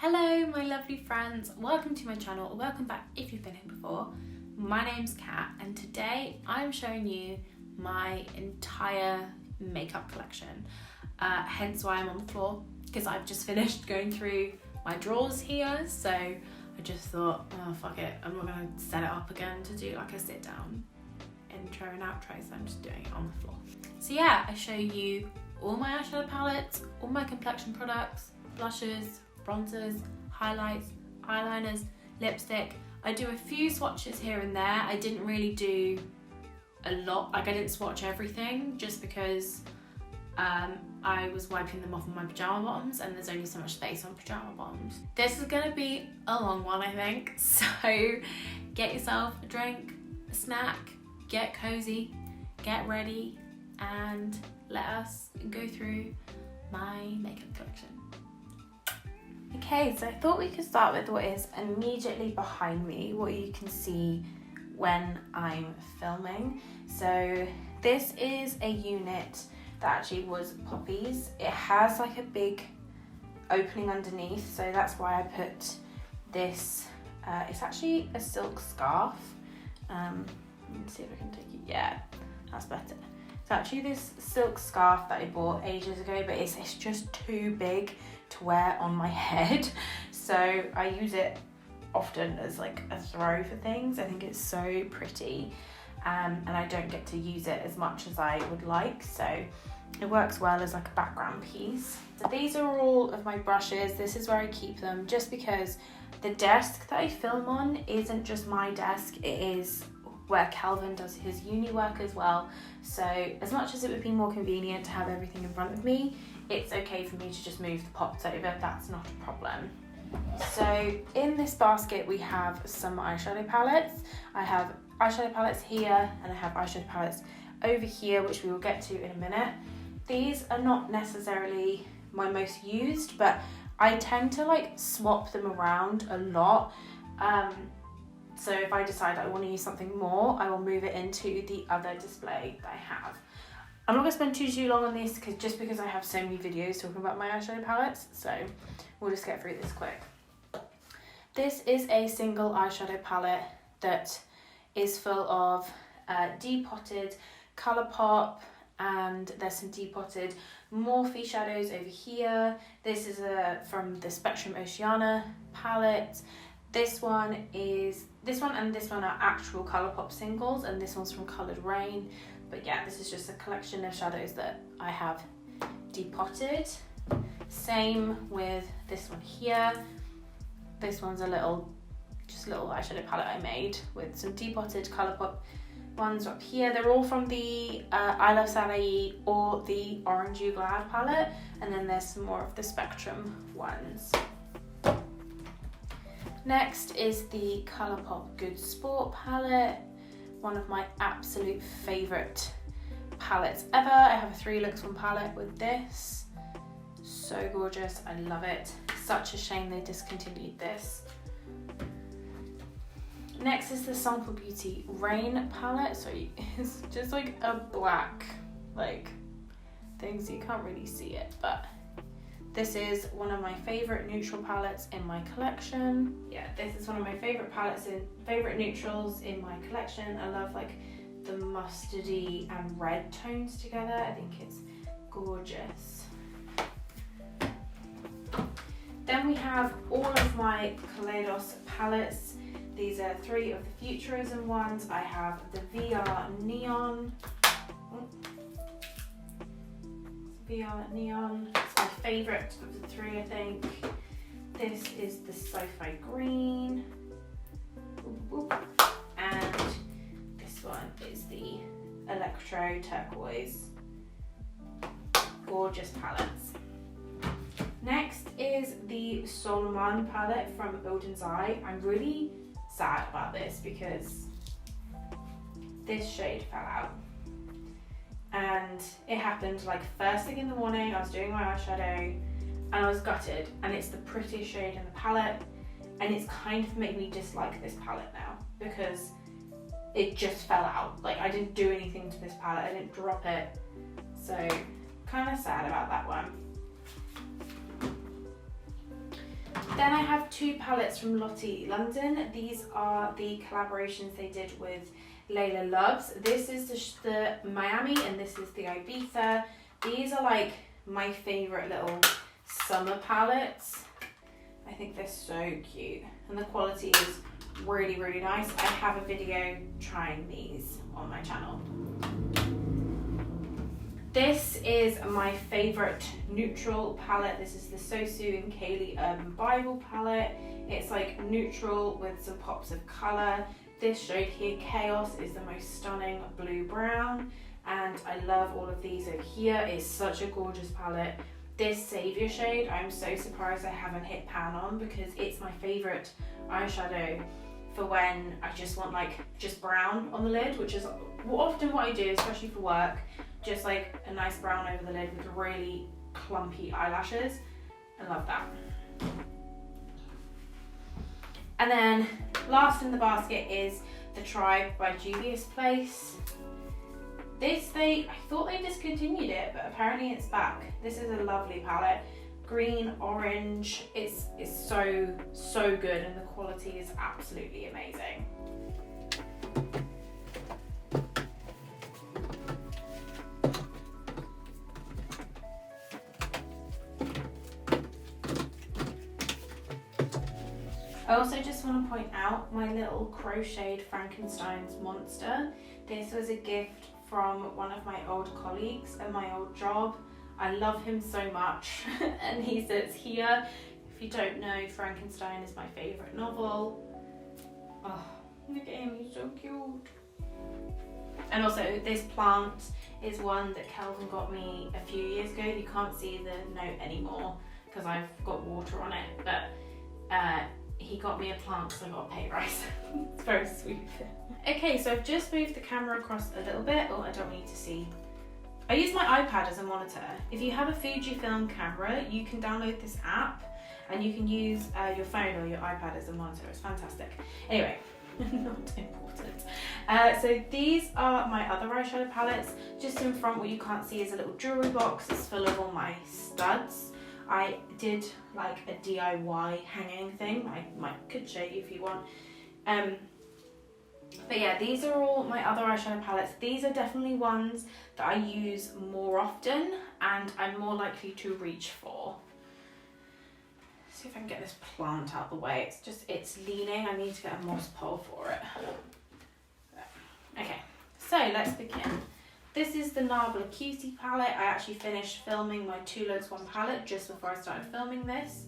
Hello my lovely friends, welcome to my channel, or welcome back if you've been here before. My name's Kat and today I'm showing you my entire makeup collection, hence why I'm on the floor, because I've just finished going through my drawers here, so I just thought, oh fuck it, I'm not going to set it up again to do like a sit down intro and outro, so I'm just doing it on the floor. So yeah, I show you all my eyeshadow palettes, all my complexion products, blushes, bronzers, highlights, eyeliners, lipstick. I do a few swatches here and there. I didn't really do a lot, like I didn't swatch everything just because I was wiping them off on my pyjama bottoms and there's only so much space on pyjama bottoms. This is gonna be a long one, I think, so get yourself a drink, a snack, get cozy, get ready, and let us go through my makeup collection. Okay, so I thought we could start with what is immediately behind me, what you can see when I'm filming. So this is a unit that actually was Poppy's. It has like a big opening underneath, so that's why I put this. It's actually a silk scarf. Let's see if I can take it. Yeah, that's better. It's actually this silk scarf that I bought ages ago, but it's just too big to wear on my head, so I use it often as like a throw for things. I think it's so pretty, and I don't get to use it as much as I would like, so it works well as like a background piece. So these are all of my brushes. This is where I keep them, just because the desk that I film on isn't just my desk, it is where Calvin does his uni work as well. So as much as it would be more convenient to have everything in front of me, it's okay for me to just move the pots over, that's not a problem. So in this basket we have some eyeshadow palettes. I have eyeshadow palettes here and I have eyeshadow palettes over here, which we will get to in a minute. These are not necessarily my most used, but I tend to like swap them around a lot. So if I decide I want to use something more, I will move it into the other display that I have. I'm not going to spend too long on this because I have so many videos talking about my eyeshadow palettes, so we'll just get through this quick. This is a single eyeshadow palette that is full of depotted Colourpop, and there's some depotted Morphe shadows over here. This is from the Spectrum Oceana palette. This one and this one are actual Colourpop singles, and this one's from Coloured Rain. But yeah, this is just a collection of shadows that I have depotted. Same with this one here. This one's a little eyeshadow palette I made with some depotted Colourpop ones up here. They're all from the I Love Salai or the Orange You Glad palette, and then there's some more of the Spectrum ones. Next is the Colourpop Good Sport palette, one of my absolute favourite palettes ever. I have a 3 looks 1 palette with this. So gorgeous, I love it. Such a shame they discontinued this. Next is the Sample Beauty Rain palette. So it's just like a black thing, so you can't really see it, but this is one of my favourite neutral palettes in my collection. Yeah, this is one of my favourite neutrals in my collection. I love like the mustardy and red tones together. I think it's gorgeous. Then we have all of my Kaleidos palettes. These are 3 of the Futurism ones. I have the VR Neon. VR Neon, it's my favourite of the 3, I think. This is the Sci-Fi Green. And this one is the Electro Turquoise. Gorgeous palettes. Next is the Solomon palette from Odin's Eye. I'm really sad about this because this shade fell out. And it happened like first thing in the morning. I was doing my eyeshadow and I was gutted, and it's the prettiest shade in the palette, and it's kind of made me dislike this palette now because it just fell out. Like I didn't do anything to this palette, I didn't drop it, so kind of sad about that one. Then I have two palettes from Lottie London. These are the collaborations they did with Layla Loves. This is the Miami and this is the Ibiza. These are like my favourite little summer palettes. I think they're so cute and the quality is really, really nice. I have a video trying these on my channel. This is my favourite neutral palette. This is the Sosu and Kaylee Urban Bible palette. It's like neutral with some pops of colour. This shade here, Chaos, is the most stunning blue-brown, and I love all of these over here. It's such a gorgeous palette. This Saviour shade, I'm so surprised I haven't hit pan on because it's my favourite eyeshadow for when I just want like just brown on the lid, which is often what I do, especially for work. Just like a nice brown over the lid with really clumpy eyelashes. I love that. And then last in the basket is the Tribe by Juvia's Place. This, I thought they discontinued it, but apparently it's back. This is a lovely palette. Green, orange, it's so good and the quality is absolutely amazing. I also just want to point out my little crocheted Frankenstein's monster. This was a gift from one of my old colleagues at my old job. I love him so much and he says here, if you don't know, Frankenstein is my favourite novel. Oh, look at him, he's so cute. And also this plant is one that Kelvin got me a few years ago. You can't see the note anymore because I've got water on it, but he got me a plant because I got a pay rise. It's very sweet. Okay, so I've just moved the camera across a little bit. Oh, I don't need to see. I use my iPad as a monitor. If you have a Fujifilm camera, you can download this app and you can use your phone or your iPad as a monitor. It's fantastic. Anyway, not important. So these are my other eyeshadow palettes. Just in front, what you can't see is a little jewelry box. It's full of all my studs. I did like a DIY hanging thing. I could show you if you want. But yeah, these are all my other eyeshadow palettes. These are definitely ones that I use more often and I'm more likely to reach for. See if I can get this plant out the way. It's leaning. I need to get a moss pole for it. Okay, so let's begin. This is the Narbla Cutie palette. I actually finished filming my 2 Looks 1 palette just before I started filming this.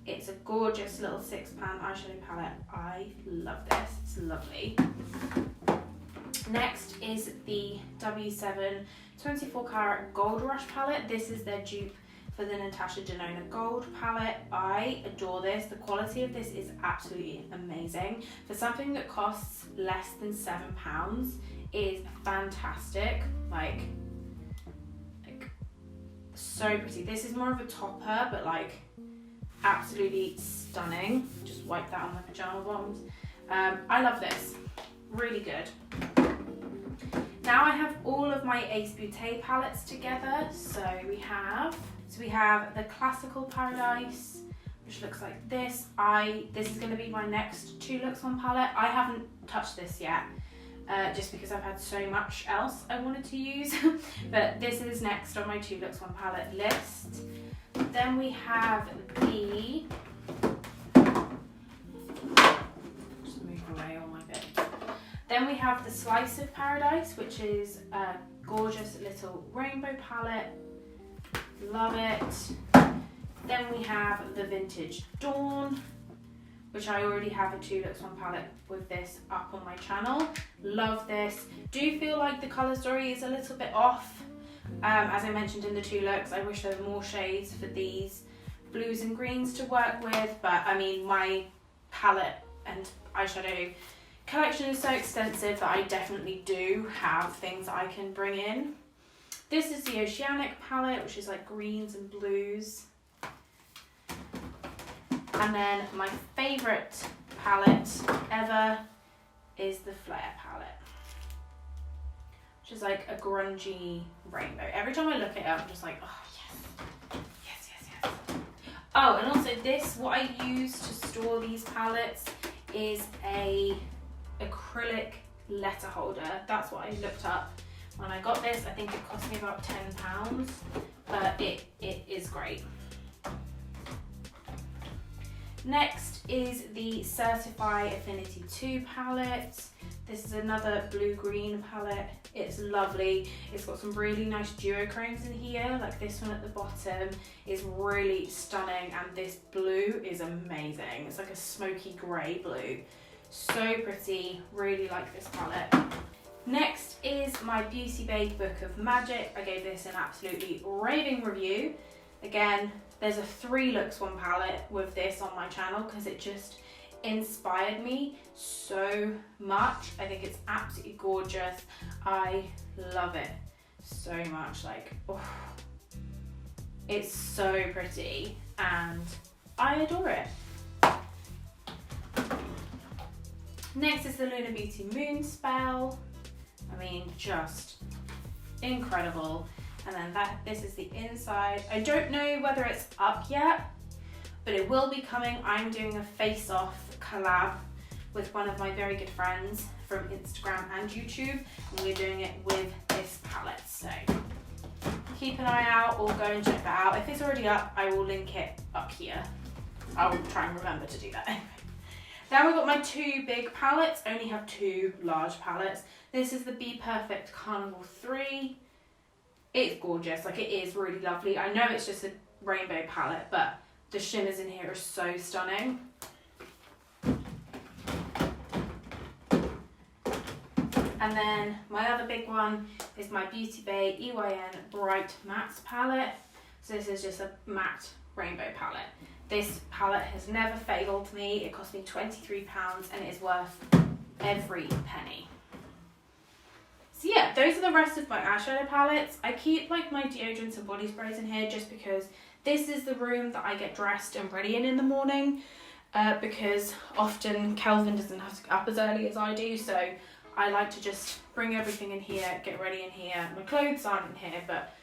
It's a gorgeous little 6-pan eyeshadow palette. I love this, it's lovely. Next is the W7 24 Karat Gold Rush palette. This is their dupe for the Natasha Denona Gold palette. I adore this. The quality of this is absolutely amazing. For something that costs less than £7, is fantastic. Like so pretty. This is more of a topper, but like absolutely stunning. Just wipe that on my pajama bottoms. I love this. Really good. Now I have all of my Ace Beauté palettes together. So we have the Classical Paradise, which looks like this. This is going to be my next 2 Looks 1 palette. I haven't touched this yet. Just because I've had so much else I wanted to use. But this is next on my 2 Looks 1 palette list. Then we have the... Just move away all my bits. Then we have the Slice of Paradise, which is a gorgeous little rainbow palette. Love it. Then we have the Vintage Dawn, which I already have a 2 Looks 1 palette with this up on my channel. Love this. Do feel like the colour story is a little bit off. As I mentioned in the 2 Looks, I wish there were more shades for these blues and greens to work with, but I mean, my palette and eyeshadow collection is so extensive that I definitely do have things that I can bring in. This is the Oceanic palette, which is like greens and blues. And then my favourite palette ever is the Flare palette, which is like a grungy rainbow. Every time I look at it, I'm just like, oh yes, yes, yes, yes. Oh, and also this, what I use to store these palettes is a acrylic letter holder. That's what I looked up when I got this. I think it cost me about £10, but it is great. Next is the Certify Affinity 2 palette. This is another blue-green palette. It's lovely. It's got some really nice duochromes in here, like this one at the bottom is really stunning, and this blue is amazing. It's like a smoky grey blue. So pretty, really like this palette. Next is my Beauty Babe Book of Magic. I gave this an absolutely raving review. Again, there's a 3 looks 1 palette with this on my channel because it just inspired me so much. I think it's absolutely gorgeous. I love it so much. Like, oh, it's so pretty and I adore it. Next is the Lunar Beauty Moon Spell. I mean, just incredible. And then this is the inside. I don't know whether it's up yet, but it will be coming. I'm doing a face-off collab with one of my very good friends from Instagram and YouTube, and we're doing it with this palette. So keep an eye out or go and check that out. If it's already up, I will link it up here. I'll try and remember to do that anyway. Now we've got my 2 big palettes. I only have 2 large palettes. This is the Be Perfect Carnival 3. It's gorgeous, like it is really lovely. I know it's just a rainbow palette, but the shimmers in here are so stunning. And then my other big one is my Beauty Bay EYN Bright Matte palette. So this is just a matte rainbow palette. This palette has never failed me. It cost me £23 and it is worth every penny. So yeah, those are the rest of my eyeshadow palettes. I keep like my deodorants and body sprays in here just because this is the room that I get dressed and ready in the morning, because often Kelvin doesn't have to get up as early as I do, so I like to just bring everything in here, get ready in here. My clothes aren't in here, but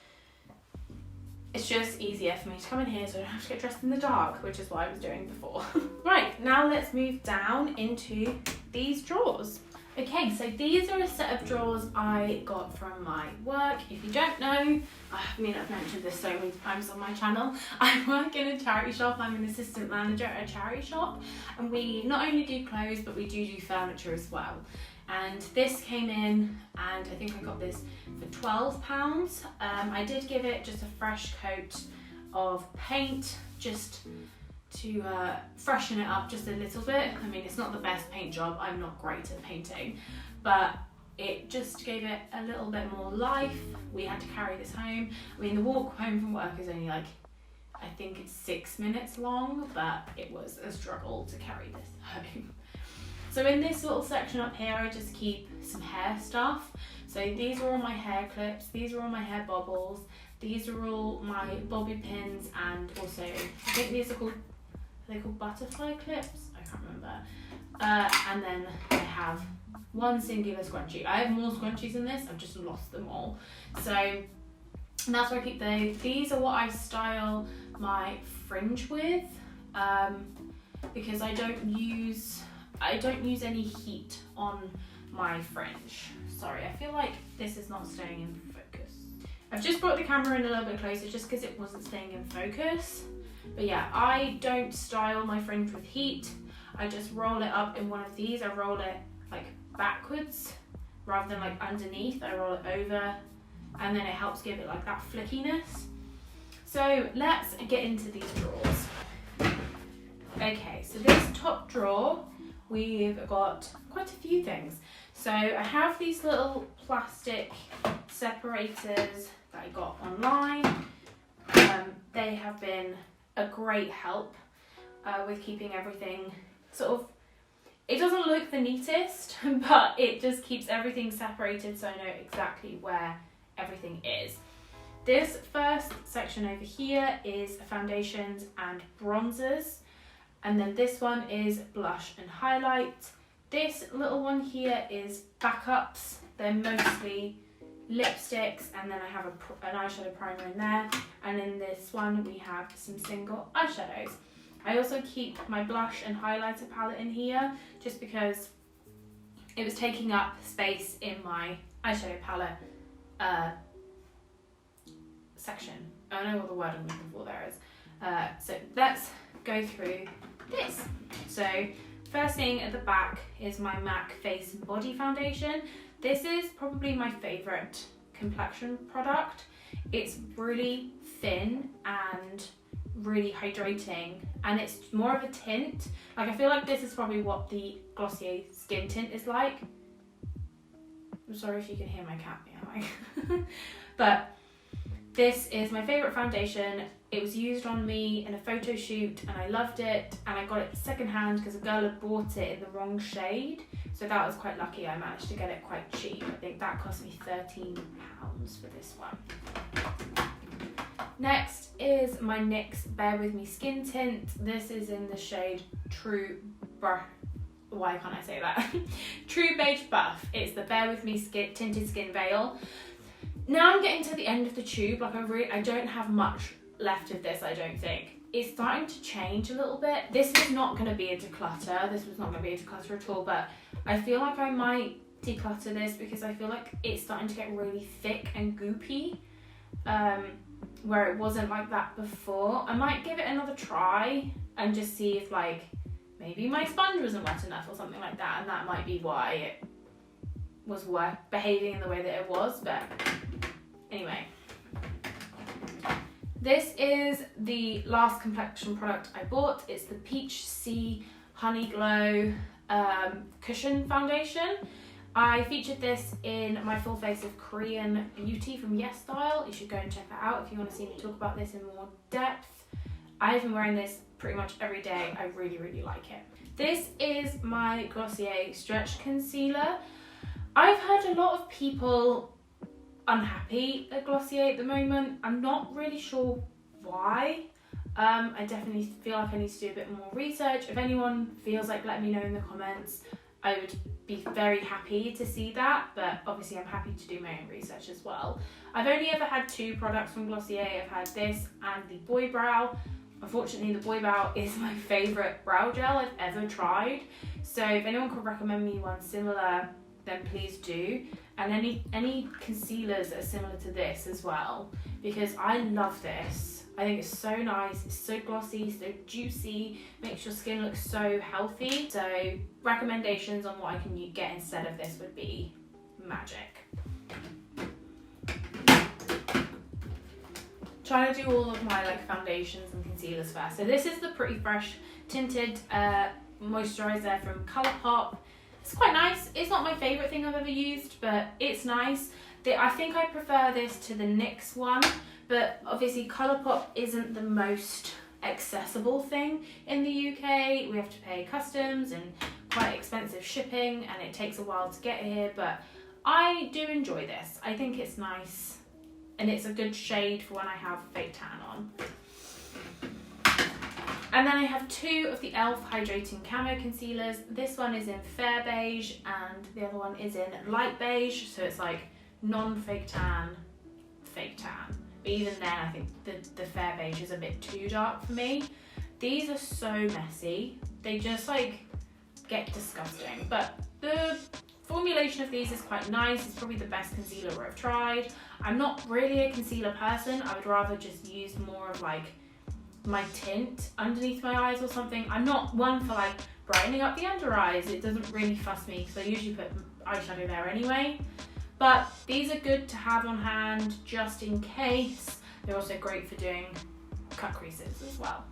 it's just easier for me to come in here so I don't have to get dressed in the dark, which is what I was doing before. Right, now let's move down into these drawers. Okay, so these are a set of drawers I got from my work. If you don't know, I mean, I've mentioned this so many times on my channel. I work in a charity shop. I'm an assistant manager at a charity shop, and we not only do clothes, but we do furniture as well. And this came in, and I think I got this for £12. I did give it just a fresh coat of paint, just to freshen it up just a little bit. I mean, it's not the best paint job. I'm not great at painting, but it just gave it a little bit more life. We had to carry this home. I mean, the walk home from work is only like, I think it's 6 minutes long, but it was a struggle to carry this home. So in this little section up here, I just keep some hair stuff. So these are all my hair clips, these are all my hair bobbles, these are all my bobby pins, and also, I think these are called butterfly clips? I can't remember. And then I have one singular scrunchie. I have more scrunchies in this, I've just lost them all. So that's where I keep those. These are what I style my fringe with, because I don't use any heat on my fringe. Sorry, I feel like this is not staying in focus. I've just brought the camera in a little bit closer just because it wasn't staying in focus. But yeah, I don't style my fringe with heat. I just roll it up in one of these. I roll it like backwards rather than like underneath. I roll it over, and then it helps give it like that flickiness. So let's get into these drawers. Okay, so this top drawer, we've got quite a few things. So I have these little plastic separators that I got online. They have been a great help with keeping everything sort of, it doesn't look the neatest, but it just keeps everything separated so I know exactly where everything is. This first section over here is foundations and bronzers, and then this one is blush and highlight. This little one here is backups. They're mostly lipsticks, and then I have an eyeshadow primer in there. And in this one we have some single eyeshadows. I also keep my blush and highlighter palette in here just because it was taking up space in my eyeshadow palette section. I don't know what the word I'm looking for there is. So let's go through this. So first thing at the back is my MAC Face and Body Foundation. This is probably my favourite complexion product. It's really thin and really hydrating, and it's more of a tint. Like, I feel like this is probably what the Glossier skin tint is like. I'm sorry if you can hear my cat meowing. But this is my favourite foundation. It was used on me in a photo shoot and I loved it, and I got it secondhand because a girl had bought it in the wrong shade, so that was quite lucky. I managed to get it quite cheap. I think that cost me £13 for this one. Next is my NYX Bear With Me Skin Tint. This is in the shade True Why can't I say that? True Beige Buff. It's the Bear With Me Tinted Skin Veil. Now I'm getting to the end of the tube. Like, I don't have much left of this, I don't think. It's starting to change a little bit. This was not going to be a declutter. This was not going to be a declutter at all, but I feel like I might declutter this because I feel like it's starting to get really thick and goopy, where it wasn't like that before. I might give it another try and just see if, like, maybe my sponge wasn't wet enough or something like that, and that might be why it was behaving in the way that it was. But anyway, this is the last complexion product I bought. It's the Peach Sea Honey Glow Cushion Foundation. I featured this in my full face of Korean Beauty from Yes Style. You should go and check that out if you want to see me talk about this in more depth. I've been wearing this pretty much every day. I really, really like it. This is my Glossier Stretch Concealer. I've heard a lot of people unhappy at Glossier at the moment. I'm not really sure why. I definitely feel like I need to do a bit more research. If anyone feels like letting me know in the comments, I would be very happy to see that, but obviously I'm happy to do my own research as well. I've only ever had two products from Glossier. I've had this and the Boy Brow. Unfortunately, the Boy Brow is my favourite brow gel I've ever tried. So if anyone could recommend me one similar, then please do. And any concealers that are similar to this as well, because I love this. I think it's so nice, it's so glossy, so juicy, makes your skin look so healthy. So recommendations on what I can get instead of this would be magic. Trying to do all of my foundations and concealers first. So this is the Pretty Fresh Tinted Moisturiser from Colourpop. It's quite nice. It's not my favourite thing I've ever used, but it's nice. I think I prefer this to the NYX one, but obviously Colourpop isn't the most accessible thing in the UK. We have to pay customs and quite expensive shipping, and it takes a while to get here, but I do enjoy this. I think it's nice, and it's a good shade for when I have fake tan on. And then I have two of the e.l.f. Hydrating Camo Concealers. This one is in Fair Beige and the other one is in Light Beige. So it's like non-fake tan, fake tan. But even then, I think the Fair Beige is a bit too dark for me. These are so messy. They just get disgusting. But the formulation of these is quite nice. It's probably the best concealer I've tried. I'm not really a concealer person. I would rather just use more of my tint underneath my eyes or something. I'm not one for brightening up the under eyes. It doesn't really fuss me because I usually put eyeshadow there anyway. But these are good to have on hand just in case. They're also great for doing cut creases as well.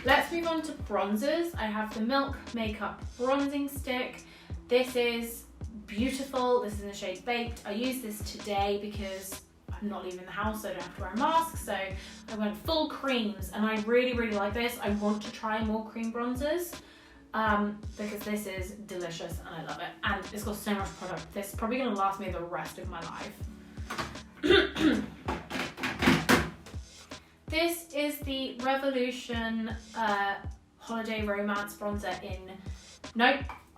Let's move on to bronzers. I have the Milk Makeup Bronzing Stick. This is beautiful. This is in the shade Baked. I used this today because I'm not leaving the house, so I don't have to wear a mask, so I went full creams, and I really, really like this. I want to try more cream bronzers because this is delicious and I love it, and it's got so much product. This is probably going to last me the rest of my life. This is the Revolution Holiday Romance bronzer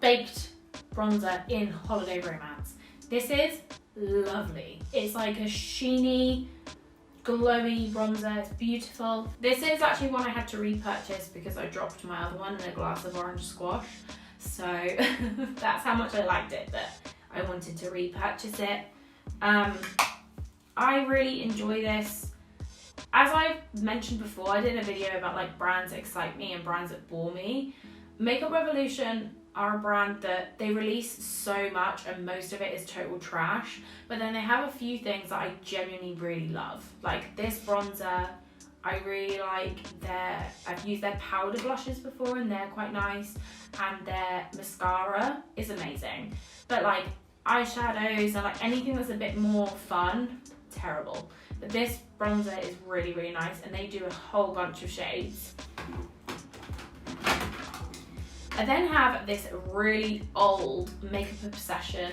Baked bronzer in Holiday Romance. This is lovely. It's like a sheeny, glowy bronzer. It's beautiful. This is actually one I had to repurchase because I dropped my other one in a glass of orange squash. So that's how much I liked it, that I wanted to repurchase it. I really enjoy this. As I've mentioned before, I did a video about like brands that excite me and brands that bore me. Makeup Revolution are a brand that they release so much and most of it is total trash, but then they have a few things that I genuinely really love. Like this bronzer, I really like I've used their powder blushes before and they're quite nice, and their mascara is amazing. But like eyeshadows and like anything that's a bit more fun, terrible. But this bronzer is really, really nice, and they do a whole bunch of shades. I then have this really old Makeup Obsession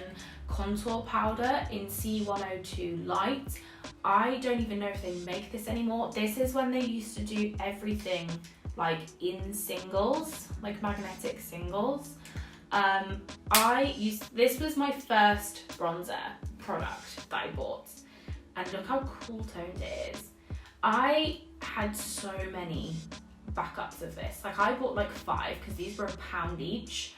contour powder in C102 Light. I don't even know if they make this anymore. This is when they used to do everything like in singles, like magnetic singles. This was my first bronzer product that I bought, and look how cool toned it is. I had so many backups of this. Like I bought like 5 because these were £1 each,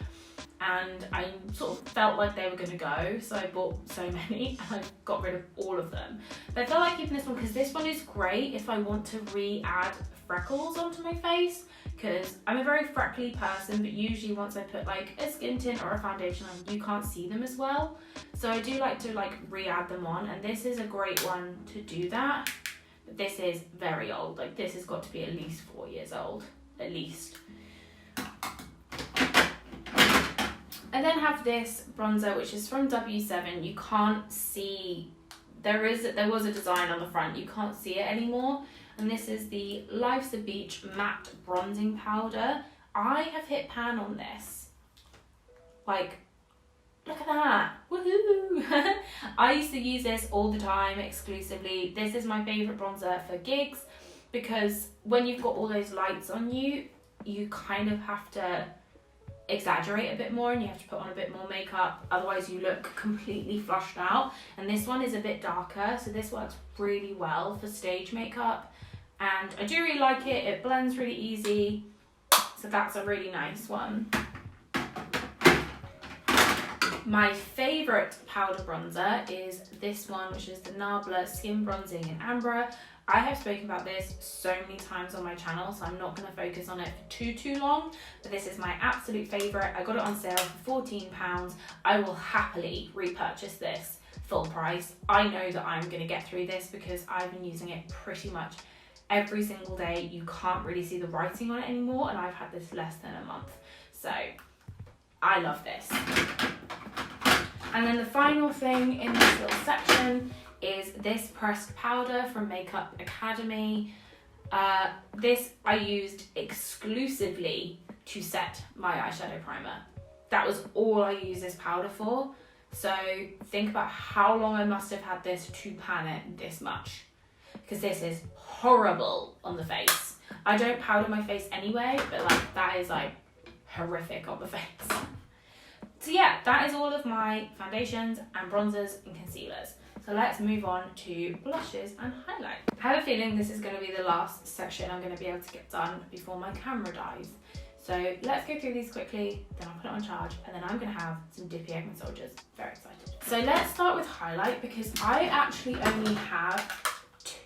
and I sort of felt like they were gonna go, so I bought so many and I got rid of all of them. But I felt like keeping this one because this one is great if I want to re-add freckles onto my face, because I'm a very freckly person, but usually once I put like a skin tint or a foundation on, you can't see them as well. So I do like to like re-add them on, and this is a great one to do that. But this is very old. Like this has got to be at least 4 years old, at least. I then have this bronzer, which is from W7. You can't see, there was a design on the front, you can't see it anymore. And this is the Life's a Beach Matte Bronzing Powder. I have hit pan on this. Like, look at that, woohoo! I used to use this all the time, exclusively. This is my favourite bronzer for gigs, because when you've got all those lights on you, you kind of have to exaggerate a bit more and you have to put on a bit more makeup, otherwise you look completely flushed out. And this one is a bit darker, so this works really well for stage makeup, and I do really like it. It blends really easy, so that's a really nice one. My favourite powder bronzer is this one, which is the Nabla Skin Bronzing in Amber. I have spoken about this so many times on my channel, so I'm not going to focus on it for too long, but this is my absolute favourite. I got it on sale for £14. I will happily repurchase this full price. I know that I'm going to get through this because I've been using it pretty much every single day. You can't really see the writing on it anymore, and I've had this less than a month. So I love this. And then the final thing in this little section is this pressed powder from Makeup Academy. This I used exclusively to set my eyeshadow primer. That was all I used this powder for. So think about how long I must have had this to pan it this much, because this is horrible on the face. I don't powder my face anyway, but like that is like horrific on the face. So yeah, that is all of my foundations and bronzers and concealers. So let's move on to blushes and highlight. I have a feeling this is going to be the last section I'm going to be able to get done before my camera dies. So let's go through these quickly, then I'll put it on charge, and then I'm going to have some dippy egg soldiers. Very excited. So let's start with highlight, because I actually only have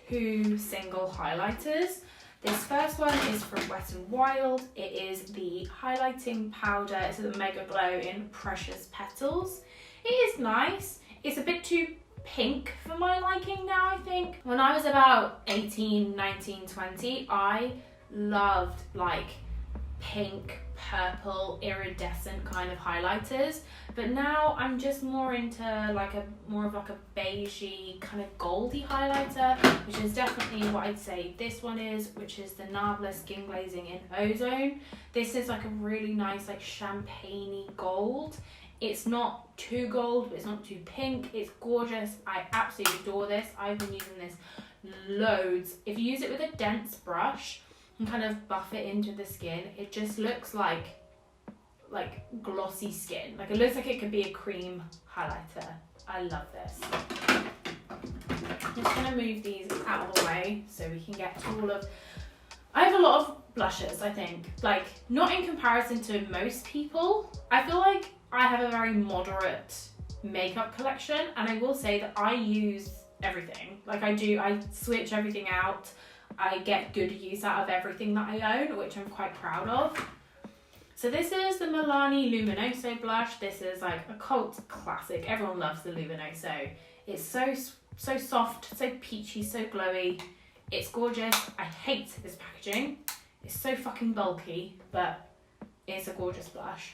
2 single highlighters. This first one is from Wet n Wild. It is the highlighting powder. It's the Mega Glow in Precious Petals. It is nice. It's a bit too pink for my liking now, I think. When I was about 18, 19, 20, I loved like pink, purple, iridescent kind of highlighters, but now I'm just more into like more of a beigey kind of goldy highlighter, which is definitely what I'd say this one is, which is the Nabla Skin Glazing in Ozone. This is like a really nice like champagne-y gold. It's not too gold, but it's not too pink. It's gorgeous. I absolutely adore this. I've been using this loads. If you use it with a dense brush and kind of buff it into the skin, it just looks like glossy skin. Like it looks like it could be a cream highlighter. I love this. I'm just gonna move these out of the way so we can get to all of, I have a lot of blushes, I think. Like, not in comparison to most people. I feel like I have a very moderate makeup collection, and I will say that I use everything. Like I switch everything out. I get good use out of everything that I own, which I'm quite proud of. So this is the Milani Luminoso blush. This is like a cult classic. Everyone loves the Luminoso. It's so soft, so peachy, so glowy. It's gorgeous. I hate this packaging. It's so fucking bulky, but it's a gorgeous blush.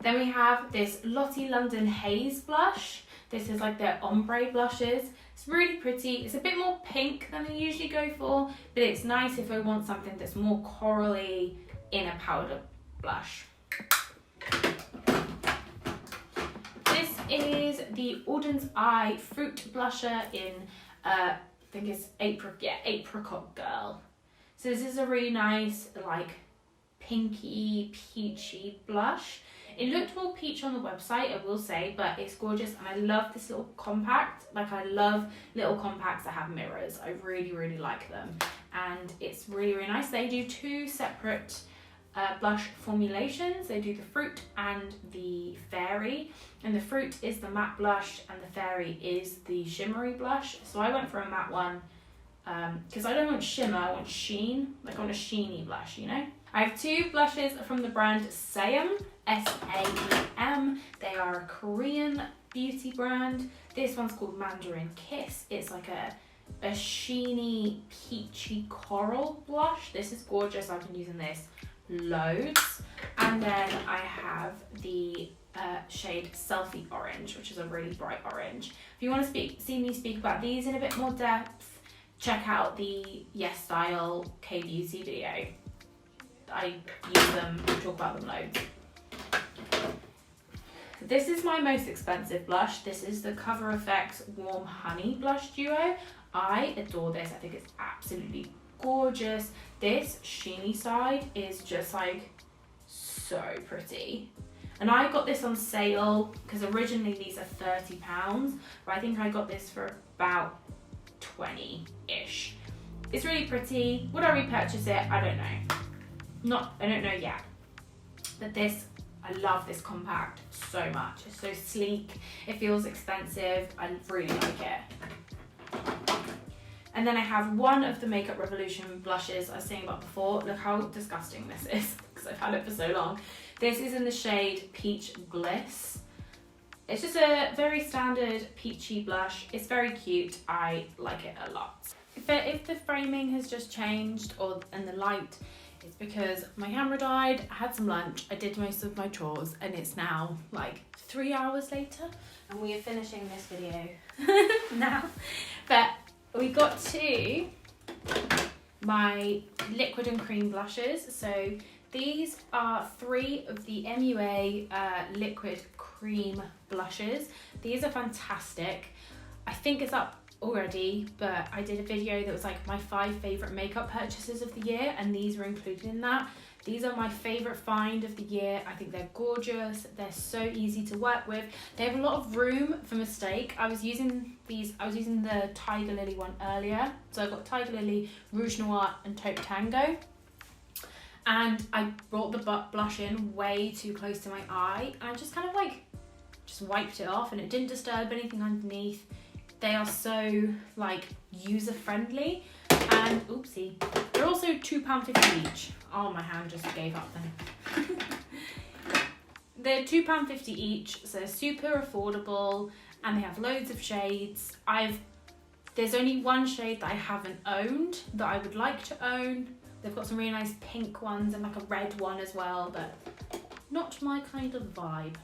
Then we have this Lottie London Haze blush. This is like their ombre blushes. It's really pretty. It's a bit more pink than I usually go for, but it's nice if I want something that's more corally in a powder blush. This is the organise Fruit Blusher in, I think it's Apricot Girl. So this is a really nice, like, pinky, peachy blush. It looked more peach on the website, I will say, but it's gorgeous, and I love this little compact. Like, I love little compacts that have mirrors. I really, really like them, and it's really, really nice. They do two separate blush formulations. They do the Fruit and the Fairy, and the Fruit is the matte blush, and the Fairy is the shimmery blush. So I went for a matte one, because I don't want shimmer, I want sheen. Like, I want a sheeny blush, you know? I have two blushes from the brand Saem, S-A-E-M. They are a Korean beauty brand. This one's called Mandarin Kiss. It's like a sheeny, peachy coral blush. This is gorgeous. I've been using this loads. And then I have the shade Selfie Orange, which is a really bright orange. If you want to see me speak about these in a bit more depth, check out the Yes Style K-Beauty video. I use them, talk about them loads. This is my most expensive blush. This is the Cover FX Warm Honey Blush Duo. I adore this. I think it's absolutely gorgeous. This sheeny side is just like so pretty. And I got this on sale because originally these are £30, but I think I got this for about 20-ish. It's really pretty. Would I repurchase it? I don't know. I don't know yet. But this, I love this compact so much. It's so sleek. It feels expensive. I really like it. And then I have one of the Makeup Revolution blushes I was saying about before. Look how disgusting this is because I've had it for so long. This is in the shade Peach Bliss. It's just a very standard peachy blush. It's very cute. I like it a lot. If the framing has just changed and the light, it's because my camera died, I had some lunch, I did most of my chores, and it's now like 3 hours later, and we are finishing this video now. But we got to my liquid and cream blushes. So these are 3 of the MUA liquid cream blushes. These are fantastic. I think it's up already, but I did a video that was like my 5 favourite makeup purchases of the year, and these were included in that. These are my favourite find of the year. I think they're gorgeous. They're so easy to work with. They have a lot of room for mistake. I was using the Tiger Lily one earlier. So I got Tiger Lily, Rouge Noir and Taupe Tango. And I brought the blush in way too close to my eye, and I just kind of like just wiped it off, and it didn't disturb anything underneath. They are so like user friendly, and oopsie, they're also £2.50 each. Oh, my hand just gave up then. They're £2.50 each, so they're super affordable, and they have loads of shades. There's only one shade that I haven't owned that I would like to own. They've got some really nice pink ones and like a red one as well, but not my kind of vibe.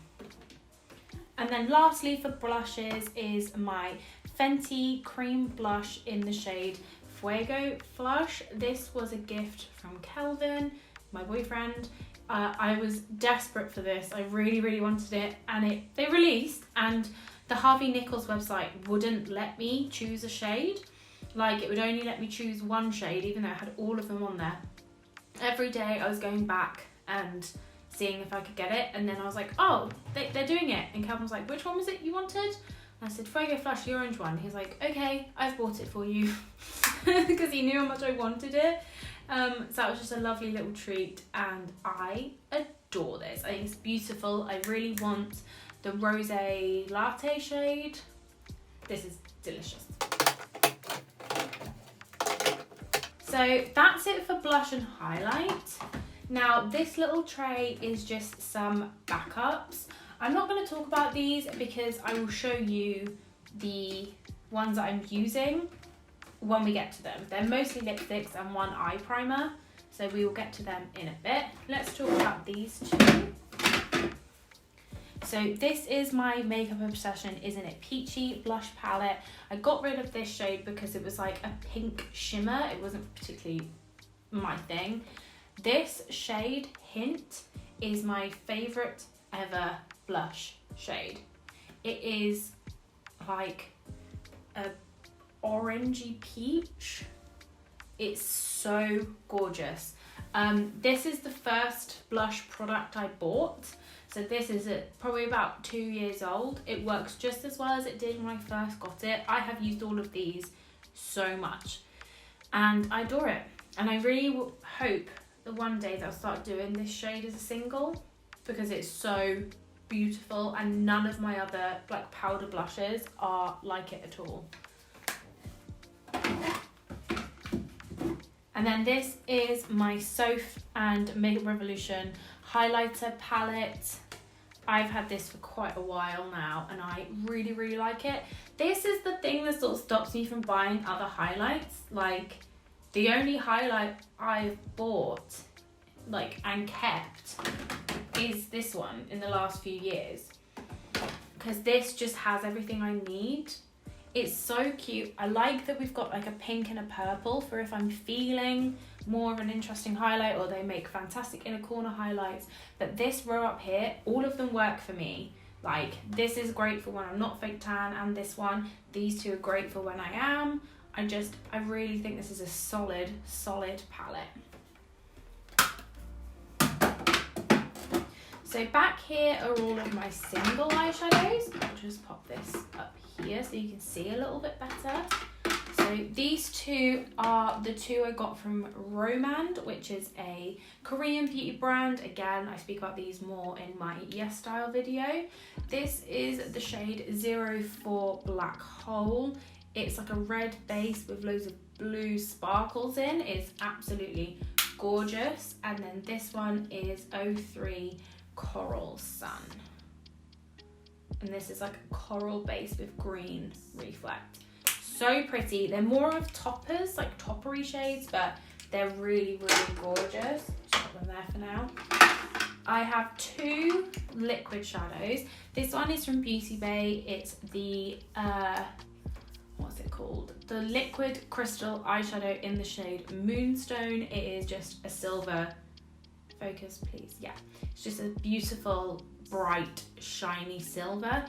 And then lastly for blushes is my Fenty cream blush in the shade Fuego Flush. This was a gift from Kelvin, my boyfriend. I was desperate for this. I really, really wanted it, and they released, and the Harvey Nichols website wouldn't let me choose a shade. Like, it would only let me choose one shade, even though I had all of them on there. Every day I was going back and seeing if I could get it. And then I was like, oh, they're doing it. And Calvin was like, which one was it you wanted? And I said, Fuego Flush, the orange one. He's like, okay, I've bought it for you. Because he knew how much I wanted it. So that was just a lovely little treat. And I adore this. I think it's beautiful. I really want the Rosé Latte shade. This is delicious. So that's it for blush and highlight. Now this little tray is just some backups. I'm not going to talk about these because I will show you the ones that I'm using when we get to them. They're mostly lipsticks and one eye primer, so we will get to them in a bit. Let's talk about these two. So this is my Makeup Obsession Isn't It Peachy blush palette. I got rid of this shade because it was like a pink shimmer. It wasn't particularly my thing. This shade, Hint, is my favourite ever blush shade. It is like a orangey peach. It's so gorgeous. This is the first blush product I bought. So this is probably about 2 years old. It works just as well as it did when I first got it. I have used all of these so much and I adore it. And I really hope that one day they'll start doing this shade as a single because it's so beautiful and none of my other like powder blushes are like it at all. And then this is my Soph and Makeup Revolution highlighter palette. I've had this for quite a while now and I really, really like it. This is the thing that sort of stops me from buying other highlights. Like the only highlight I've bought like and kept is this one in the last few years because this just has everything I need. It's so cute. I like that we've got like a pink and a purple for if I'm feeling more of an interesting highlight, or they make fantastic inner corner highlights. But this row up here, all of them work for me. Like this is great for when I'm not fake tan, and this one, these two are great for when I am. I really think this is a solid palette. So back here are all of my single eyeshadows. I'll just pop this up here so you can see a little bit better. So these two are the two I got from Romand, which is a Korean beauty brand. Again, I speak about these more in my Yes Style video. This is the shade 04 Black Hole. It's like a red base with loads of blue sparkles in. It's absolutely gorgeous. And then this one is 03 Coral Sun. And this is like a coral base with green reflect. So pretty. They're more of toppers, like toppery shades, but they're really, really gorgeous. Just put them there for now. I have two liquid shadows. This one is from Beauty Bay. It's the, what's it called? The liquid crystal eyeshadow in the shade Moonstone. It is just a silver, focus please, yeah. It's just a beautiful, bright, shiny silver.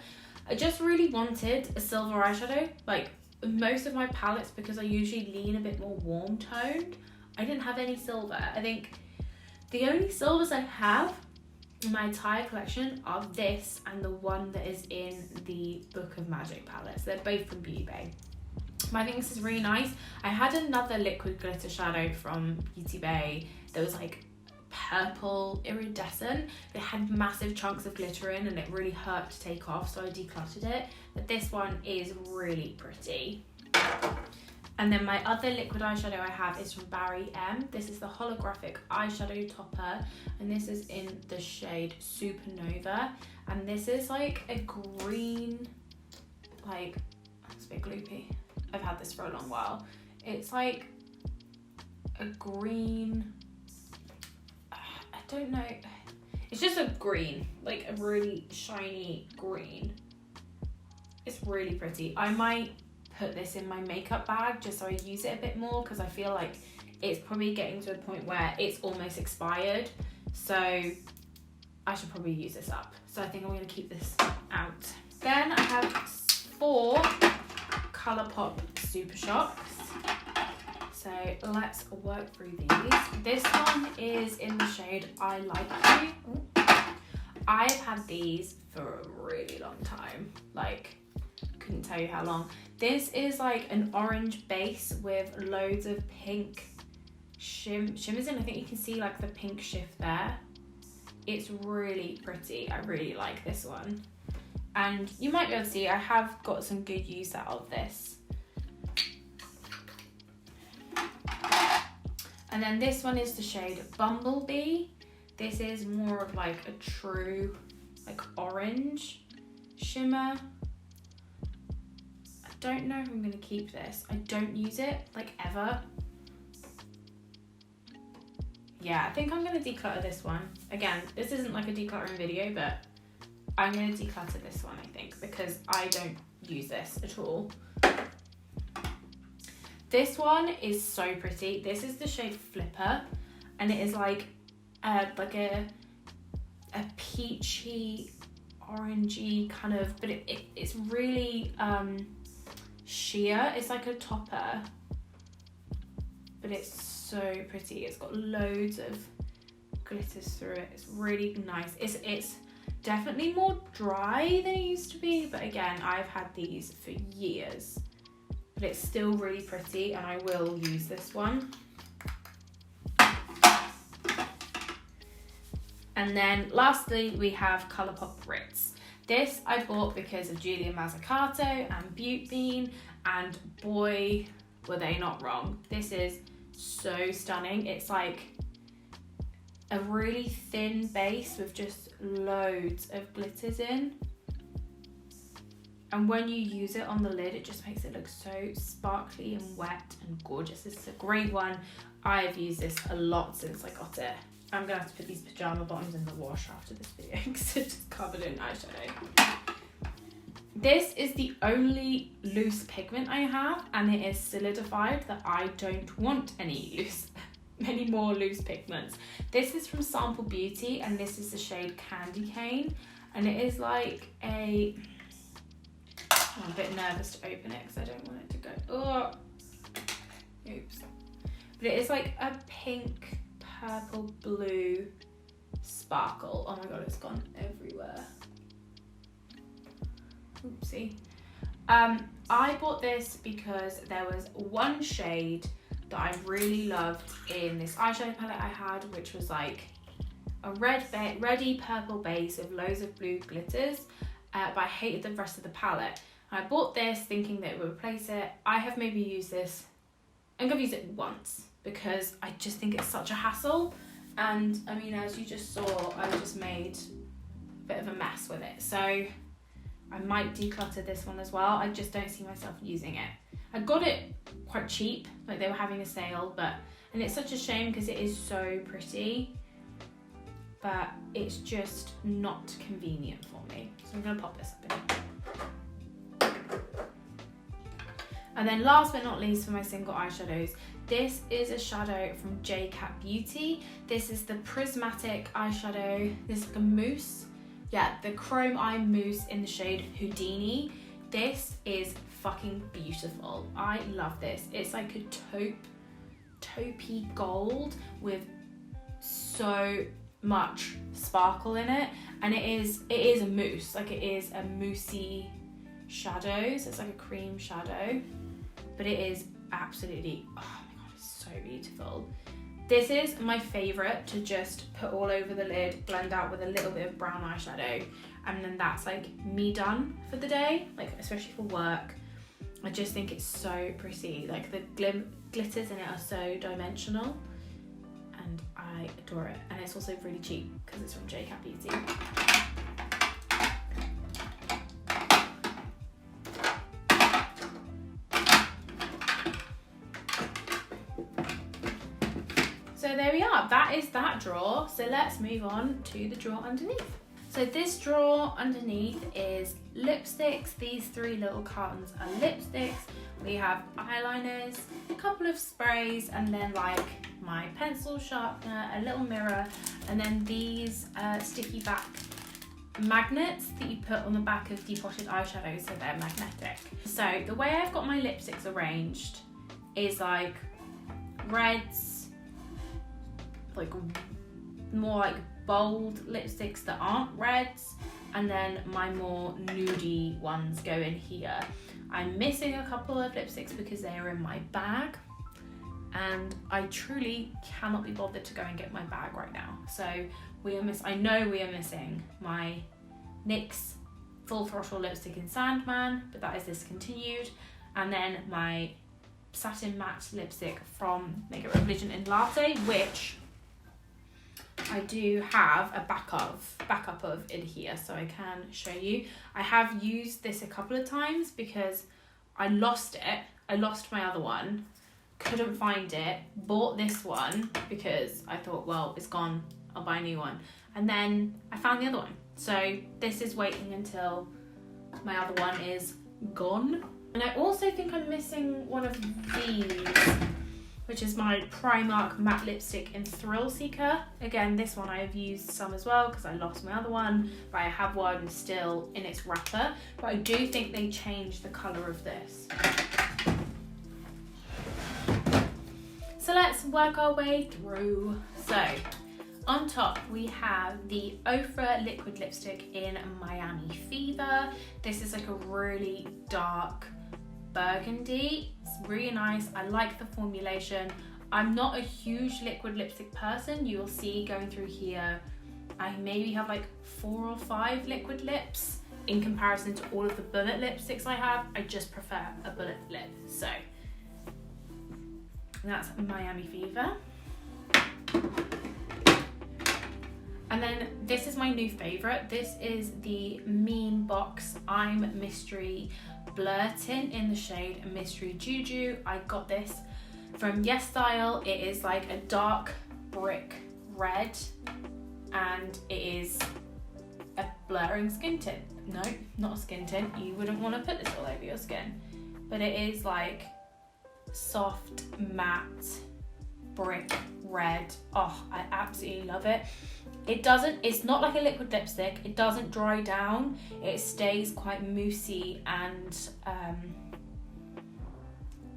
I just really wanted a silver eyeshadow. Like most of my palettes, because I usually lean a bit more warm toned, I didn't have any silver. I think the only silvers I have in my entire collection are this and the one that is in the Book of Magic palettes. They're both from Beauty Bay. But I think this is really nice. I had another liquid glitter shadow from Beauty Bay that was like purple iridescent. It had massive chunks of glitter in and it really hurt to take off, so I decluttered it. But this one is really pretty. And then my other liquid eyeshadow I have is from Barry M. This is the holographic eyeshadow topper, and this is in the shade Supernova. And this is like a green, like, it's a bit gloopy. I've had this for a long while. It's like a green, I don't know. It's just a green, like a really shiny green. It's really pretty. I might put this in my makeup bag just so I use it a bit more, because I feel like it's probably getting to a point where it's almost expired. So I should probably use this up. So I think I'm going to keep this out. Then I have 4 Colourpop Super Shocks. So let's work through these. This one is in the shade I Like You. I've had these for a really long time, like couldn't tell you how long. This is like an orange base with loads of pink shimmers in. I think you can see like the pink shift there. It's really pretty. I really like this one. And you might be able to see I have got some good use out of this. And then this one is the shade Bumblebee. This is more of like a true like orange shimmer. I don't know if I'm gonna keep this. I don't use it like ever. Yeah, I think I'm gonna declutter this one. Again, this isn't like a decluttering video, but I'm gonna declutter this one, I think, because I don't use this at all. This one is so pretty. This is the shade Flipper, and it is like a peachy, orangey kind of, but it's really sheer. It's like a topper, but it's so pretty. It's got loads of glitters through it. It's really nice. It's definitely more dry than it used to be, but again, I've had these for years. But it's still really pretty, and I will use this one. And then lastly, we have Colourpop Ritz. This I bought because of Julia Mazzucato and Butte Bean, and boy, were they not wrong. This is so stunning. It's like a really thin base with just loads of glitters in. And when you use it on the lid, it just makes it look so sparkly and wet and gorgeous. This is a great one. I've used this a lot since I got it. I'm gonna have to put these pajama bottoms in the wash after this video because it's just covered in eyeshadow. This is the only loose pigment I have, and it is solidified that I don't want any more loose pigments. This is from Sample Beauty, and this is the shade Candy Cane, and it is like a... I'm a bit nervous to open it because I don't want it to go. Oh, oops. But it is like a pink, purple, blue sparkle. Oh my god, it's gone everywhere. Oopsie. I bought this because there was one shade that I really loved in this eyeshadow palette I had, which was like a reddy purple base with loads of blue glitters, but I hated the rest of the palette. I bought this thinking that it would replace it. I have maybe used this, I'm gonna use it once because I just think it's such a hassle. And I mean, as you just saw, I just made a bit of a mess with it. So I might declutter this one as well. I just don't see myself using it. I got it quite cheap, like they were having a sale, and it's such a shame because it is so pretty, but it's just not convenient for me. So I'm gonna pop this up in. And then last but not least for my single eyeshadows, this is a shadow from J-Cat Beauty. This is the Prismatic eyeshadow. This is like a mousse. Yeah, the Chrome Eye Mousse in the shade Houdini. This is fucking beautiful. I love this. It's like a taupey gold with so much sparkle in it. And it is a mousse. Like it is a moussey shadow. So it's like a cream shadow. But it is absolutely, oh my god, it's so beautiful. This is my favourite to just put all over the lid, blend out with a little bit of brown eyeshadow, and then that's like me done for the day, like especially for work. I just think it's so pretty. Like the glitters in it are so dimensional, and I adore it. And it's also really cheap because it's from J-Cat Beauty. So there we are, that is that drawer. So let's move on to the drawer underneath. So this drawer underneath is lipsticks. These three little cartons are lipsticks. We have eyeliners, a couple of sprays, and then like my pencil sharpener, a little mirror, and then these sticky back magnets that you put on the back of depotted eyeshadows so they're magnetic. So the way I've got my lipsticks arranged is like reds, like more like bold lipsticks that aren't reds, and then my more nudie ones go in here. I'm missing a couple of lipsticks because they are in my bag, and I truly cannot be bothered to go and get my bag right now. So I know we are missing my NYX Full Throttle lipstick in Sandman, but that is discontinued, and then my satin matte lipstick from Makeup Revolution in Latte, which I do have a backup of in here, so I can show you. I have used this a couple of times because I lost it. I lost my other one, couldn't find it, bought this one because I thought, well, it's gone, I'll buy a new one. And then I found the other one. So this is waiting until my other one is gone. And I also think I'm missing one of these, which is my Primark matte lipstick in Thrill Seeker. Again, this one I have used some as well because I lost my other one, but I have one still in its wrapper. But I do think they changed the colour of this. So let's work our way through. So on top we have the Ofra liquid lipstick in Miami Fever. This is like a really dark burgundy. It's really nice. I like the formulation. I'm not a huge liquid lipstick person. You will see going through here, I maybe have like 4 or 5 liquid lips in comparison to all of the bullet lipsticks I have. I just prefer a bullet lip. So that's Miami Fever. And then this is my new favourite. This is the Mean Box I'm Mystery Blur Tint in the shade Mystery Juju. I got this from Yes Style. It is like a dark brick red, and it is a blurring skin tint. No, not a skin tint. You wouldn't want to put this all over your skin. But it is like soft, matte, brick red. Oh, I absolutely love it. It's not like a liquid lipstick. It doesn't dry down. It stays quite moussey and,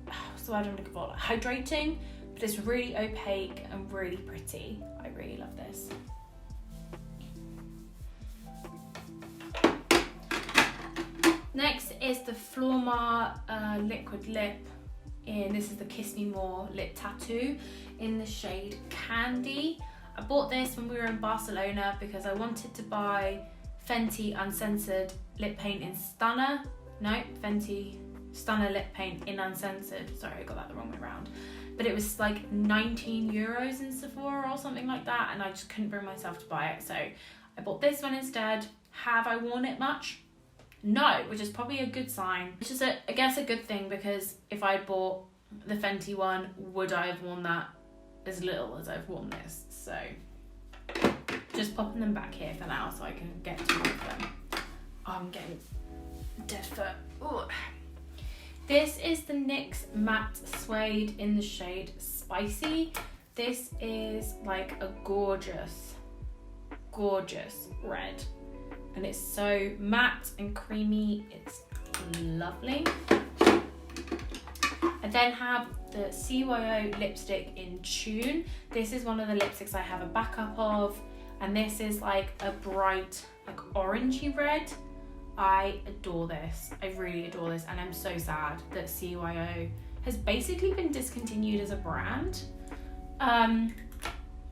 what's the word I'm looking for? Hydrating, but it's really opaque and really pretty. I really love this. Next is the Flormar liquid lip this is the Kiss Me More lip tattoo in the shade Candy. I bought this when we were in Barcelona because I wanted to buy Fenty Uncensored lip paint in Stunner. No, Fenty Stunner lip paint in Uncensored. Sorry, I got that the wrong way around. But it was like 19 euros in Sephora or something like that, and I just couldn't bring myself to buy it. So I bought this one instead. Have I worn it much? No, which is probably a good sign. Which is, I guess, a good thing, because if I bought the Fenty one, would I have worn that as little as I've worn this? So just popping them back here for now so I can get to all of them. Oh, I'm getting dead foot. Ooh. This is the NYX Matte Suede in the shade Spicy. This is like a gorgeous, gorgeous red. And it's so matte and creamy, it's lovely. I then have the CYO lipstick in Tune. This is one of the lipsticks I have a backup of, and this is like a bright, like orangey red. I adore this, I really adore this, and I'm so sad that CYO has basically been discontinued as a brand,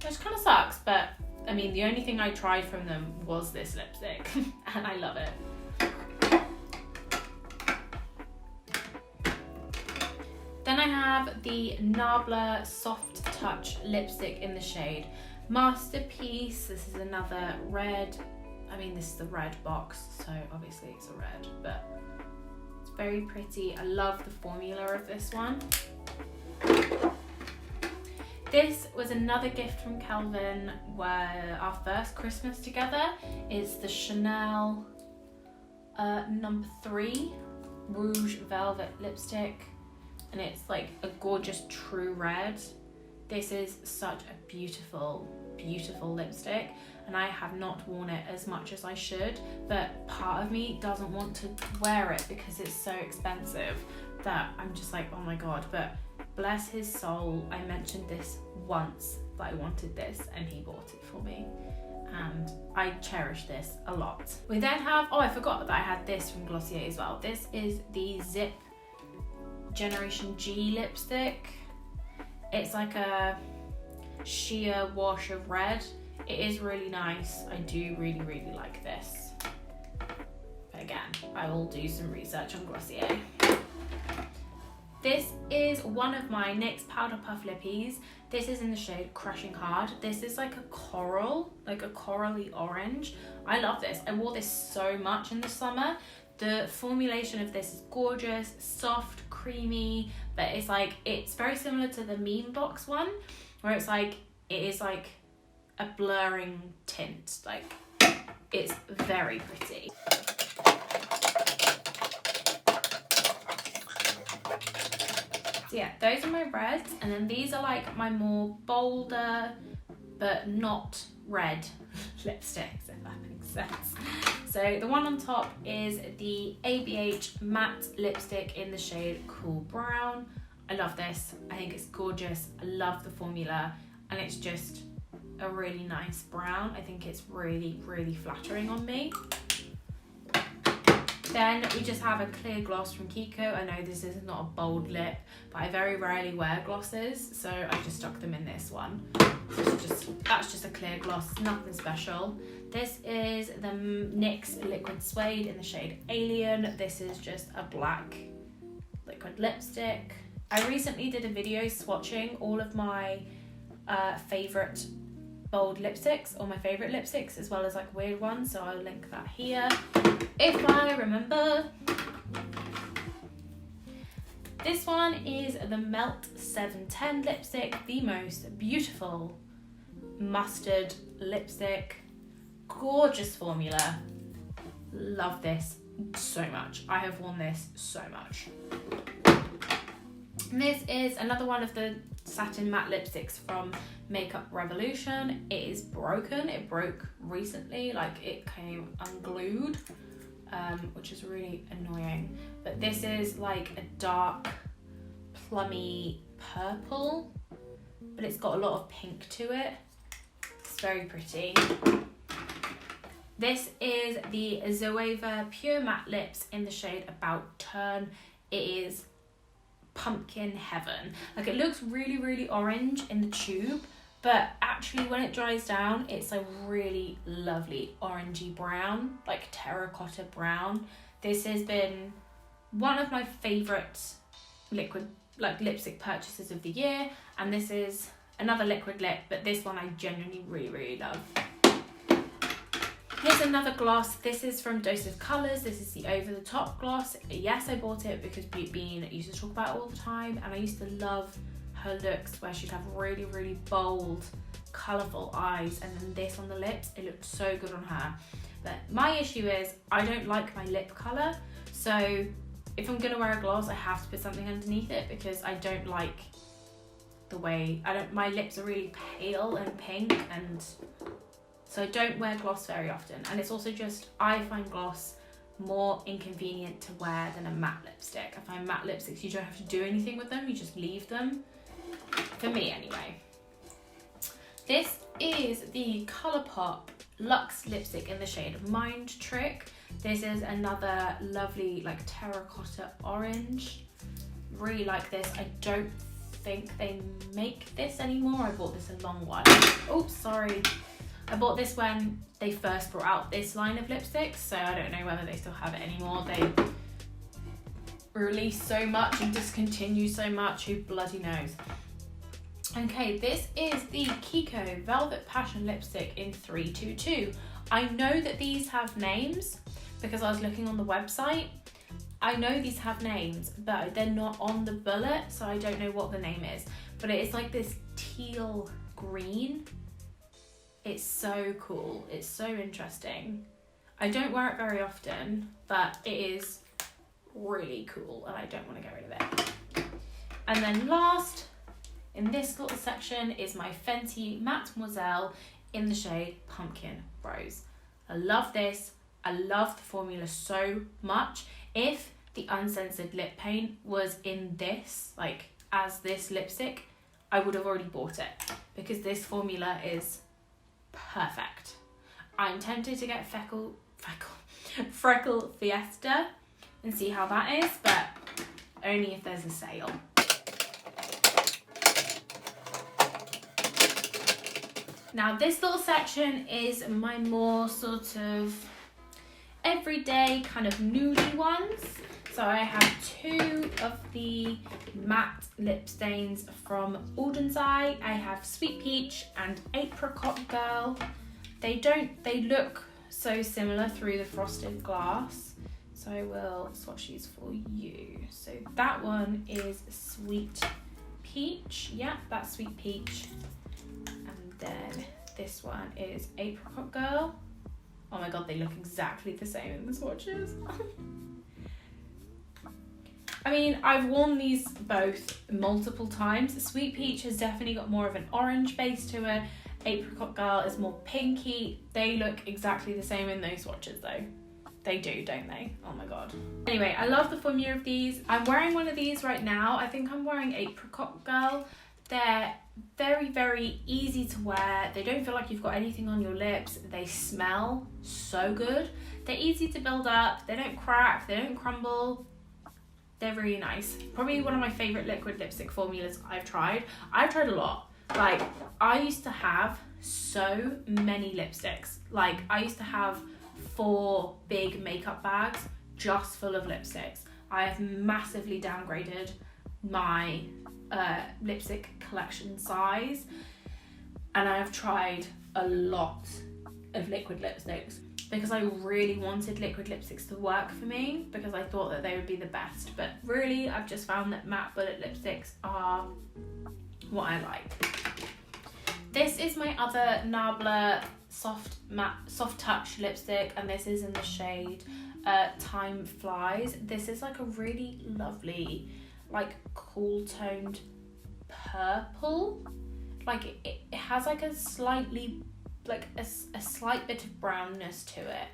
which kind of sucks, but I mean, the only thing I tried from them was this lipstick, and I love it. Then I have the Nabla Soft Touch lipstick in the shade Masterpiece. This is another red. I mean, this is the red box, so obviously it's a red, but it's very pretty. I love the formula of this one. This was another gift from Kelvin, where our first Christmas together. It's the Chanel No. 3 Rouge Velvet lipstick, and it's like a gorgeous true red. This is such a beautiful, beautiful lipstick, and I have not worn it as much as I should, but part of me doesn't want to wear it because it's so expensive that I'm just like, oh my god. But Bless his soul. I mentioned this once that I wanted this and he bought it for me. And I cherish this a lot. We then have, oh, I forgot that I had this from Glossier as well. This is the Zip Generation G lipstick. It's like a sheer wash of red. It is really nice. I do really, really like this. But again, I will do some research on Glossier. This is one of my NYX Powder Puff Lippies. This is in the shade Crushing Hard. This is like a coral, like a corally orange. I love this. I wore this so much in the summer. The formulation of this is gorgeous, soft, creamy, but it's like, it's very similar to the Meme Box one, where it's like, it is like a blurring tint. Like, it's very pretty. So yeah, those are my reds, and then these are like my more bolder but not red lipsticks, if that makes sense. So the one on top is the ABH matte lipstick in the shade Cool Brown. I love this. I think it's gorgeous. I love the formula, and it's just a really nice brown. I think it's really, really flattering on me. Then we just have a clear gloss from Kiko. I know this is not a bold lip, but I very rarely wear glosses, so I just stuck them in this one. So that's just a clear gloss, nothing special. This is the NYX Liquid Suede in the shade Alien. This is just a black liquid lipstick. I recently did a video swatching all of my favourite bold lipsticks, or my favourite lipsticks, as well as like weird ones, so I'll link that here if I remember. This one is the Melt 710 lipstick, the most beautiful mustard lipstick. Gorgeous formula. Love this so much. I have worn this so much. And this is another one of the satin matte lipsticks from Makeup Revolution. It is broken. It broke recently, like it came unglued, which is really annoying. But this is like a dark plummy purple, but it's got a lot of pink to it. It's very pretty. This is the Zoeva Pure Matte Lips in the shade About Turn. It is pumpkin heaven. Like, it looks really, really orange in the tube, but actually when it dries down, it's a really lovely orangey brown, like terracotta brown. This has been one of my favourite lipstick purchases of the year, and this is another liquid lip, but this one I genuinely really, really love. Here's another gloss. This is from Dose of Colours. This is the Over the Top gloss. Yes, I bought it because Butte Bean used to talk about it all the time, and I used to love her looks where she'd have really, really bold, colourful eyes, and then this on the lips. It looked so good on her. But my issue is I don't like my lip colour, so if I'm gonna wear a gloss, I have to put something underneath it because I don't like the way, my lips are really pale and pink, and so I don't wear gloss very often. And it's also just, I find gloss more inconvenient to wear than a matte lipstick. I find matte lipsticks, you don't have to do anything with them, you just leave them. For me anyway. This is the Colourpop Luxe lipstick in the shade Mind Trick. This is another lovely like terracotta orange. Really like this. I don't think they make this anymore. I bought this a long while. Oh, sorry. I bought this when they first brought out this line of lipsticks, so I don't know whether they still have it anymore. They release so much and discontinue so much, who bloody knows. Okay, this is the Kiko Velvet Passion lipstick in 322. I know that these have names because I was looking on the website. I know these have names, but they're not on the bullet, so I don't know what the name is. But it is like this teal green. It's so cool. It's so interesting. I don't wear it very often, but it is really cool and I don't want to get rid of it. And then last in this little section is my Fenty Mademoiselle in the shade Pumpkin Rose. I love this. I love the formula so much. If the uncensored lip paint was in this, like as this lipstick, I would have already bought it because this formula is perfect. I'm tempted to get Freckle Fiesta and see how that is, but only if there's a sale. Now this little section is my more sort of everyday kind of nudie ones. So I have 2 of the matte lip stains from organise. I have Sweet Peach and Apricot Girl. They look so similar through the frosted glass. So I will swatch these for you. So that one is Sweet Peach. Yeah, that's Sweet Peach. And then this one is Apricot Girl. Oh my god, they look exactly the same in the swatches. I mean, I've worn these both multiple times. Sweet Peach has definitely got more of an orange base to it. Apricot Girl is more pinky. They look exactly the same in those swatches though. They do, don't they? Oh my god. Anyway, I love the formula of these. I'm wearing one of these right now. I think I'm wearing Apricot Girl. They're very, very easy to wear. They don't feel like you've got anything on your lips. They smell so good. They're easy to build up. They don't crack. They don't crumble. They're really nice. Probably one of my favourite liquid lipstick formulas I've tried. I've tried a lot. Like, I used to have so many lipsticks. Like, I used to have 4 big makeup bags just full of lipsticks. I have massively downgraded my lipstick collection size, and I have tried a lot of liquid lipsticks because I really wanted liquid lipsticks to work for me because I thought that they would be the best, but really I've just found that matte bullet lipsticks are what I like. This is my other Nabla soft touch lipstick, and this is in the shade Time Flies. This is like a really lovely, like cool toned purple. Like it has like a slightly, like a slight bit of brownness to it,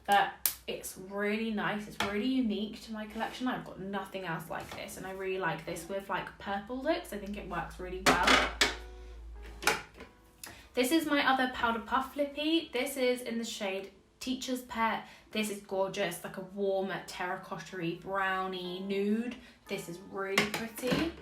but it's really nice. It's really unique to my collection. I've got nothing else like this, and I really like this with like purple looks. I think it works really well. This is my other powder puff lippy. This is in the shade Teacher's Pet. This is gorgeous, like a warm terracotta-y brownie nude. This is really pretty.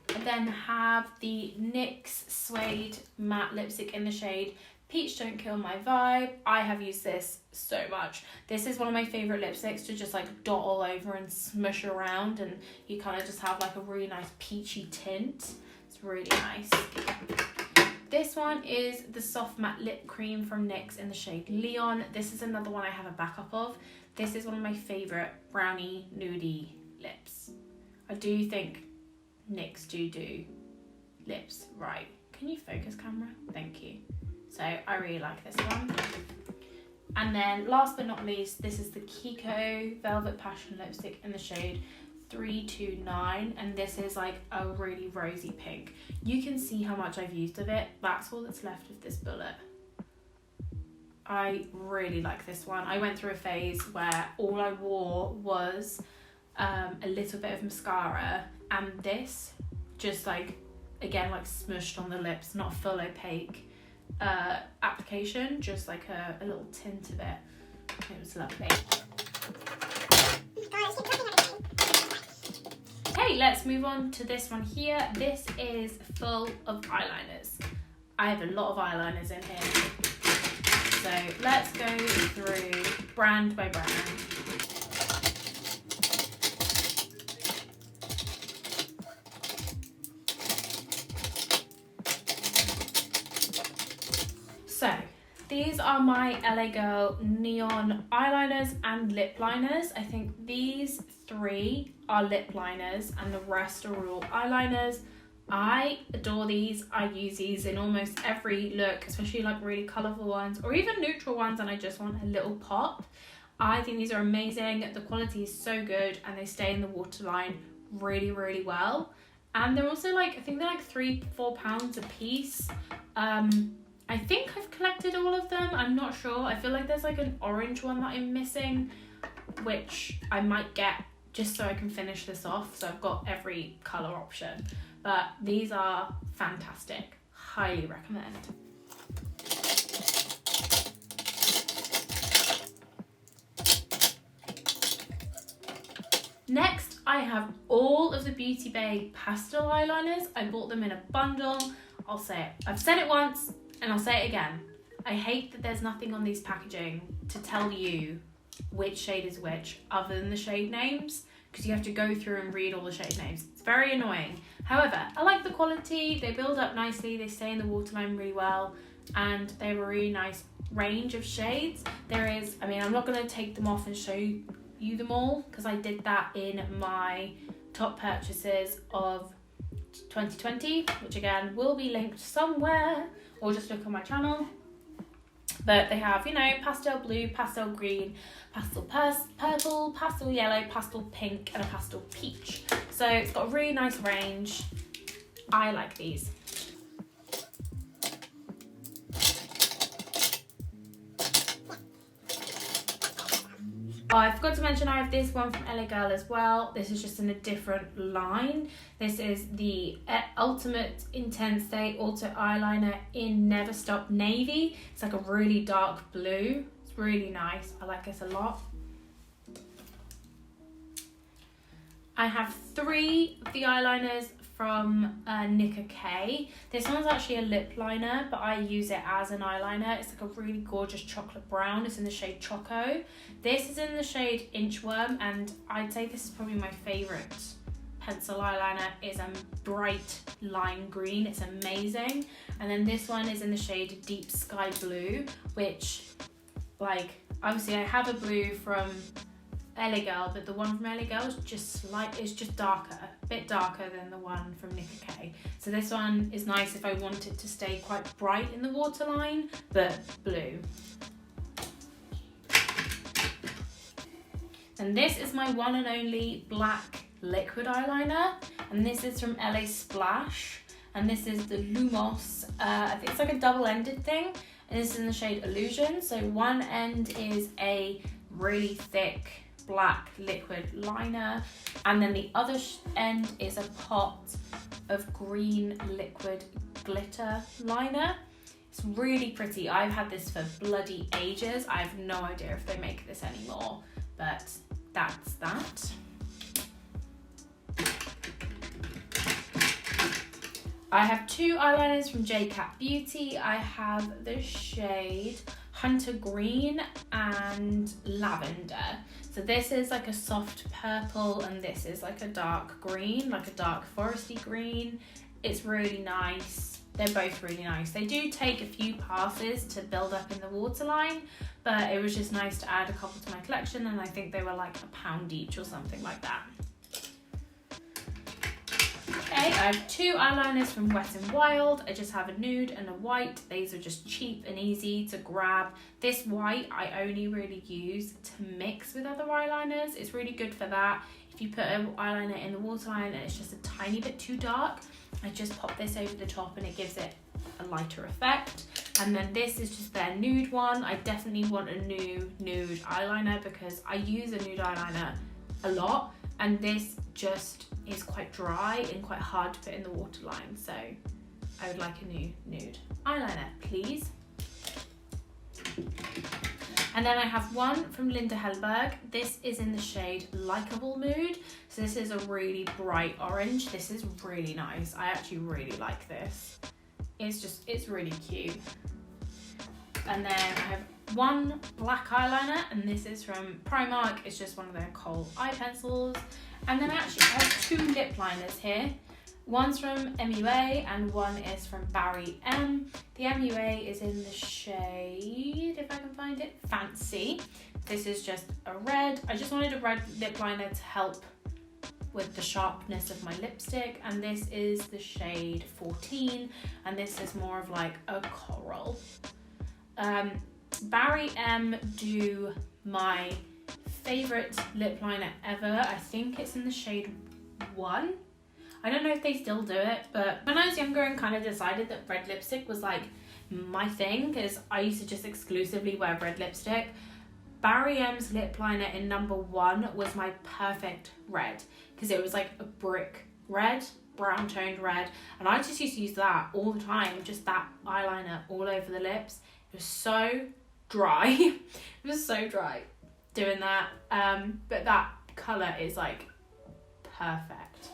I then have the NYX Suede matte lipstick in the shade Peach Don't Kill My Vibe. I have used this so much. This is one of my favourite lipsticks to just like dot all over and smush around, and you kind of just have like a really nice peachy tint. It's really nice. This one is the soft matte lip cream from NYX in the shade Leon. This is another one I have a backup of. This is one of my favourite brownie nudie lips. I do think NYX do lips right. Can you focus, camera? Thank you. So I really like this one. And then last but not least, this is the Kiko Velvet Passion lipstick in the shade 329, and this is like a really rosy pink. You can see how much I've used of it. That's all that's left of this bullet. I really like this one. I went through a phase where all I wore was a little bit of mascara, and this just like, again, like smushed on the lips, not full opaque application, just like a little tint of it. It was lovely. Okay, let's move on to this one here. This is full of eyeliners. I have a lot of eyeliners in here. So let's go through brand by brand. So these are my LA Girl neon eyeliners and lip liners. I think these 3 are lip liners and the rest are all eyeliners. I adore these. I use these in almost every look, especially like really colourful ones or even neutral ones, and I just want a little pop. I think these are amazing. The quality is so good and they stay in the waterline really, really well. And they're also like, I think they're like £3-4 a piece. I think I've collected all of them. I'm not sure. I feel like there's like an orange one that I'm missing, which I might get just so I can finish this off. So I've got every colour option. But these are fantastic. Highly recommend. Next, I have all of the Beauty Bay pastel eyeliners. I bought them in a bundle. I'll say it. I've said it once and I'll say it again. I hate that there's nothing on these packaging to tell you which shade is which other than the shade names, because you have to go through and read all the shade names. It's very annoying. However, I like the quality. They build up nicely. They stay in the waterline really well, and they have a really nice range of shades. I'm not going to take them off and show you them all, because I did that in my top purchases of 2020, which again will be linked somewhere, or just look on my channel. But they have, pastel blue, pastel green, pastel purple, pastel yellow, pastel pink, and a pastel peach. So it's got a really nice range. I like these. Oh, I forgot to mention I have this one from LA Girl as well. This is just in a different line. This is the Ultimate Intense Day Auto Eyeliner in Never Stop Navy. It's like a really dark blue. It's really nice. I like this a lot. I have 3 of the eyeliners from Nicka K. This one's actually a lip liner, but I use it as an eyeliner. It's like a really gorgeous chocolate brown. It's in the shade Choco. This is in the shade Inchworm, and I'd say this is probably my favourite pencil eyeliner. It's a bright lime green. It's amazing. And then this one is in the shade Deep Sky Blue, which, obviously I have a blue from LA Girl, but the one from LA Girl is just darker, a bit darker than the one from Nicka K. So this one is nice if I want it to stay quite bright in the waterline, but blue. And this is my one and only black liquid eyeliner, and this is from LA Splash, and this is the Lumos. I think it's like a double-ended thing, and this is in the shade Illusion. So one end is a really thick black liquid liner, and then the other end is a pot of green liquid glitter liner. It's really pretty. I've had this for bloody ages. I have no idea if they make this anymore, but that's that. I have 2 eyeliners from JCat Beauty. I have the shade Hunter Green and Lavender. So this is like a soft purple, and this is like a dark green, like a dark foresty green. It's really nice. They're both really nice. They do take a few passes to build up in the waterline, but it was just nice to add a couple to my collection, and I think they were like £1 each or something like that. Okay, I have 2 eyeliners from Wet n Wild. I just have a nude and a white. These are just cheap and easy to grab. This white I only really use to mix with other eyeliners. It's really good for that. If you put an eyeliner in the waterline and it's just a tiny bit too dark, I just pop this over the top and it gives it a lighter effect. And then this is just their nude one. I definitely want a new nude eyeliner because I use a nude eyeliner a lot, and this just is quite dry and quite hard to put in the waterline. So I would like a new nude eyeliner, please. And then I have one from Linda Hellberg. This is in the shade Likeable Mood. So this is a really bright orange. This is really nice. I actually really like this. It's really cute. And then I have one black eyeliner, and this is from Primark. It's just one of their kohl eye pencils. And then actually I have 2 lip liners here. One's from MUA and one is from Barry M. The MUA is in the shade, if I can find it, Fancy. This is just a red. I just wanted a red lip liner to help with the sharpness of my lipstick. And this is the shade 14. And this is more of like a coral. Barry M do my favorite lip liner ever. I think it's in the shade 1. I don't know if they still do it, but when I was younger and kind of decided that red lipstick was like my thing, because I used to just exclusively wear red lipstick, Barry M's lip liner in number 1 was my perfect red, because it was like a brick red, brown toned red, and I just used to use that all the time, just that eyeliner all over the lips. It was so dry. It was so dry doing that, but that colour is like perfect.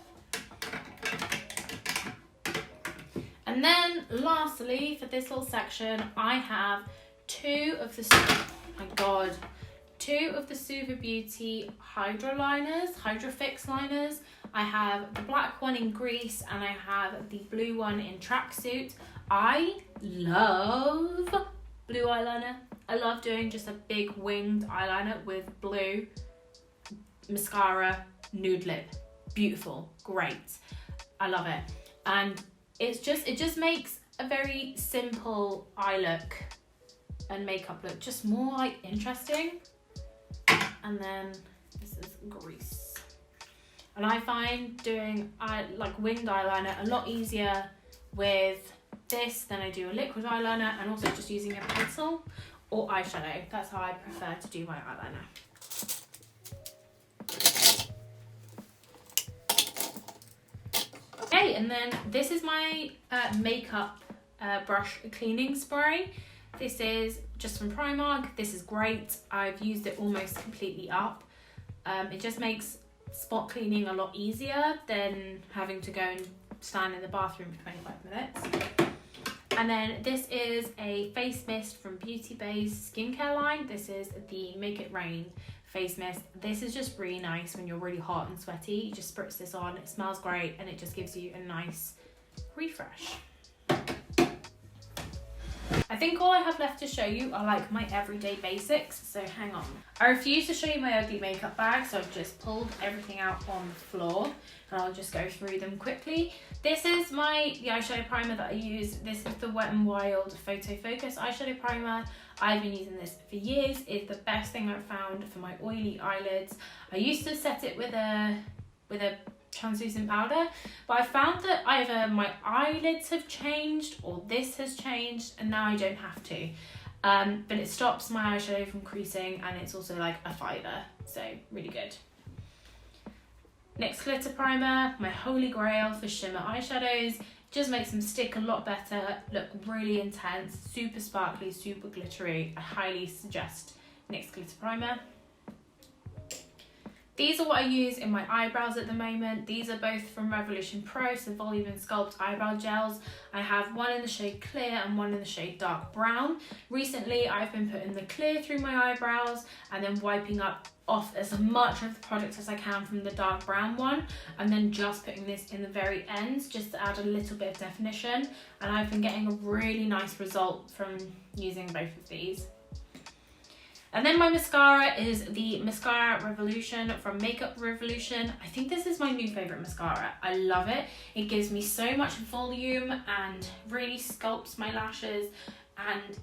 And then lastly, for this little section, I have two of the Suva Beauty Hydro Fix liners. I have the black one in Grease and I have the blue one in Tracksuit. I love blue eyeliner. I love doing just a big winged eyeliner with blue mascara, nude lip. Beautiful, great. I love it. And it just makes a very simple eye look and makeup look just more like interesting. And then this is Grease. And I find doing like winged eyeliner a lot easier with this than I do a liquid eyeliner, and also just using a pencil or eyeshadow. That's how I prefer to do my eyeliner. Okay, and then this is my makeup brush cleaning spray. This is just from Primark. This is great. I've used it almost completely up. It just makes spot cleaning a lot easier than having to go and stand in the bathroom for 25 minutes. And then this is a face mist from Beauty Bay's skincare line. This is the Make It Rain face mist. This is just really nice when you're really hot and sweaty. You just spritz this on, it smells great, and it just gives you a nice refresh. I think all I have left to show you are like my everyday basics, so hang on. I refuse to show you my ugly makeup bag, so I've just pulled everything out on the floor and I'll just go through them quickly. This is the eyeshadow primer that I use. This is the Wet n Wild Photo Focus eyeshadow primer. I've been using this for years. It's the best thing I've found for my oily eyelids. I used to set it with a translucent powder, but I found that either my eyelids have changed or this has changed, and now I don't have to. But it stops my eyeshadow from creasing, and it's also like a fiver, so really good. NYX glitter primer, my holy grail for shimmer eyeshadows. Just makes them stick a lot better, look really intense, super sparkly, super glittery. I highly suggest NYX glitter primer. These are what I use in my eyebrows at the moment. These are both from Revolution Pro, so Volume and Sculpt eyebrow gels. I have one in the shade clear and one in the shade dark brown. Recently, I've been putting the clear through my eyebrows and then wiping off as much of the product as I can from the dark brown one, and then just putting this in the very ends just to add a little bit of definition. And I've been getting a really nice result from using both of these. And then my mascara is the Mascara Revolution from Makeup Revolution. I think this is my new favourite mascara. I love it. It gives me so much volume and really sculpts my lashes, and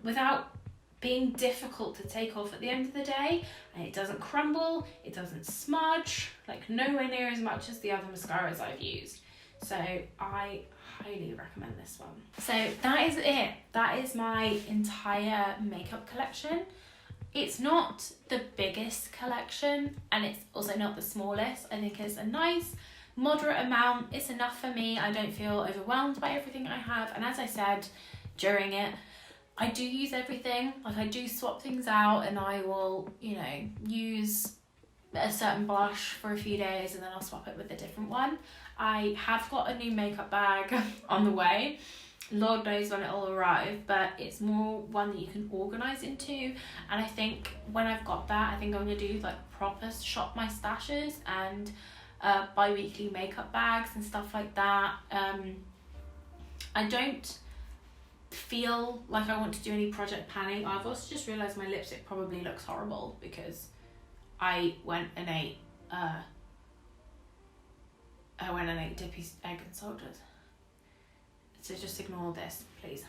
without being difficult to take off at the end of the day. And it doesn't crumble, it doesn't smudge, like nowhere near as much as the other mascaras I've used. So I highly recommend this one. So that is it. That is my entire makeup collection. It's not the biggest collection, and it's also not the smallest. I think it's a nice moderate amount. It's enough for me. I don't feel overwhelmed by everything I have, and as I said during it, I do use everything. Like, I do swap things out, and I will, you know, use a certain blush for a few days and then I'll swap it with a different one. I have got a new makeup bag on the way. Lord knows when it'll arrive, but it's more one that you can organise into. And I think when I've got that, I think I'm going to do like proper shop my stashes and bi-weekly makeup bags and stuff like that. I don't feel like I want to do any project planning. I've also just realised my lipstick probably looks horrible because I went and ate Dippy's egg and salted. So just ignore this, please.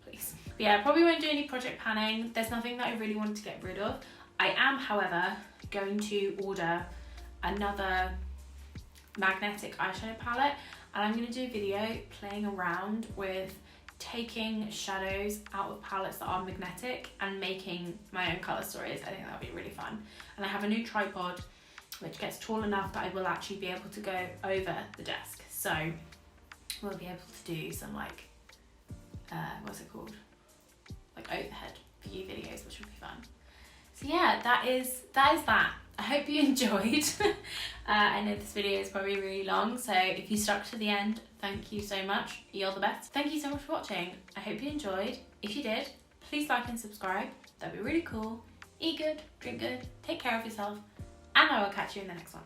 Please. But yeah, I probably won't do any project planning. There's nothing that I really want to get rid of. I am, however, going to order another magnetic eyeshadow palette, and I'm going to do a video playing around with taking shadows out of palettes that are magnetic and making my own colour stories. I think that would be really fun. And I have a new tripod which gets tall enough that I will actually be able to go over the desk. So we'll be able to do some like, what's it called? Like overhead view videos, which will be fun. So yeah, that is that. I hope you enjoyed. I know this video is probably really long, so if you stuck to the end, thank you so much. You're the best. Thank you so much for watching. I hope you enjoyed. If you did, please like and subscribe. That'd be really cool. Eat good, drink good, take care of yourself, and I will catch you in the next one.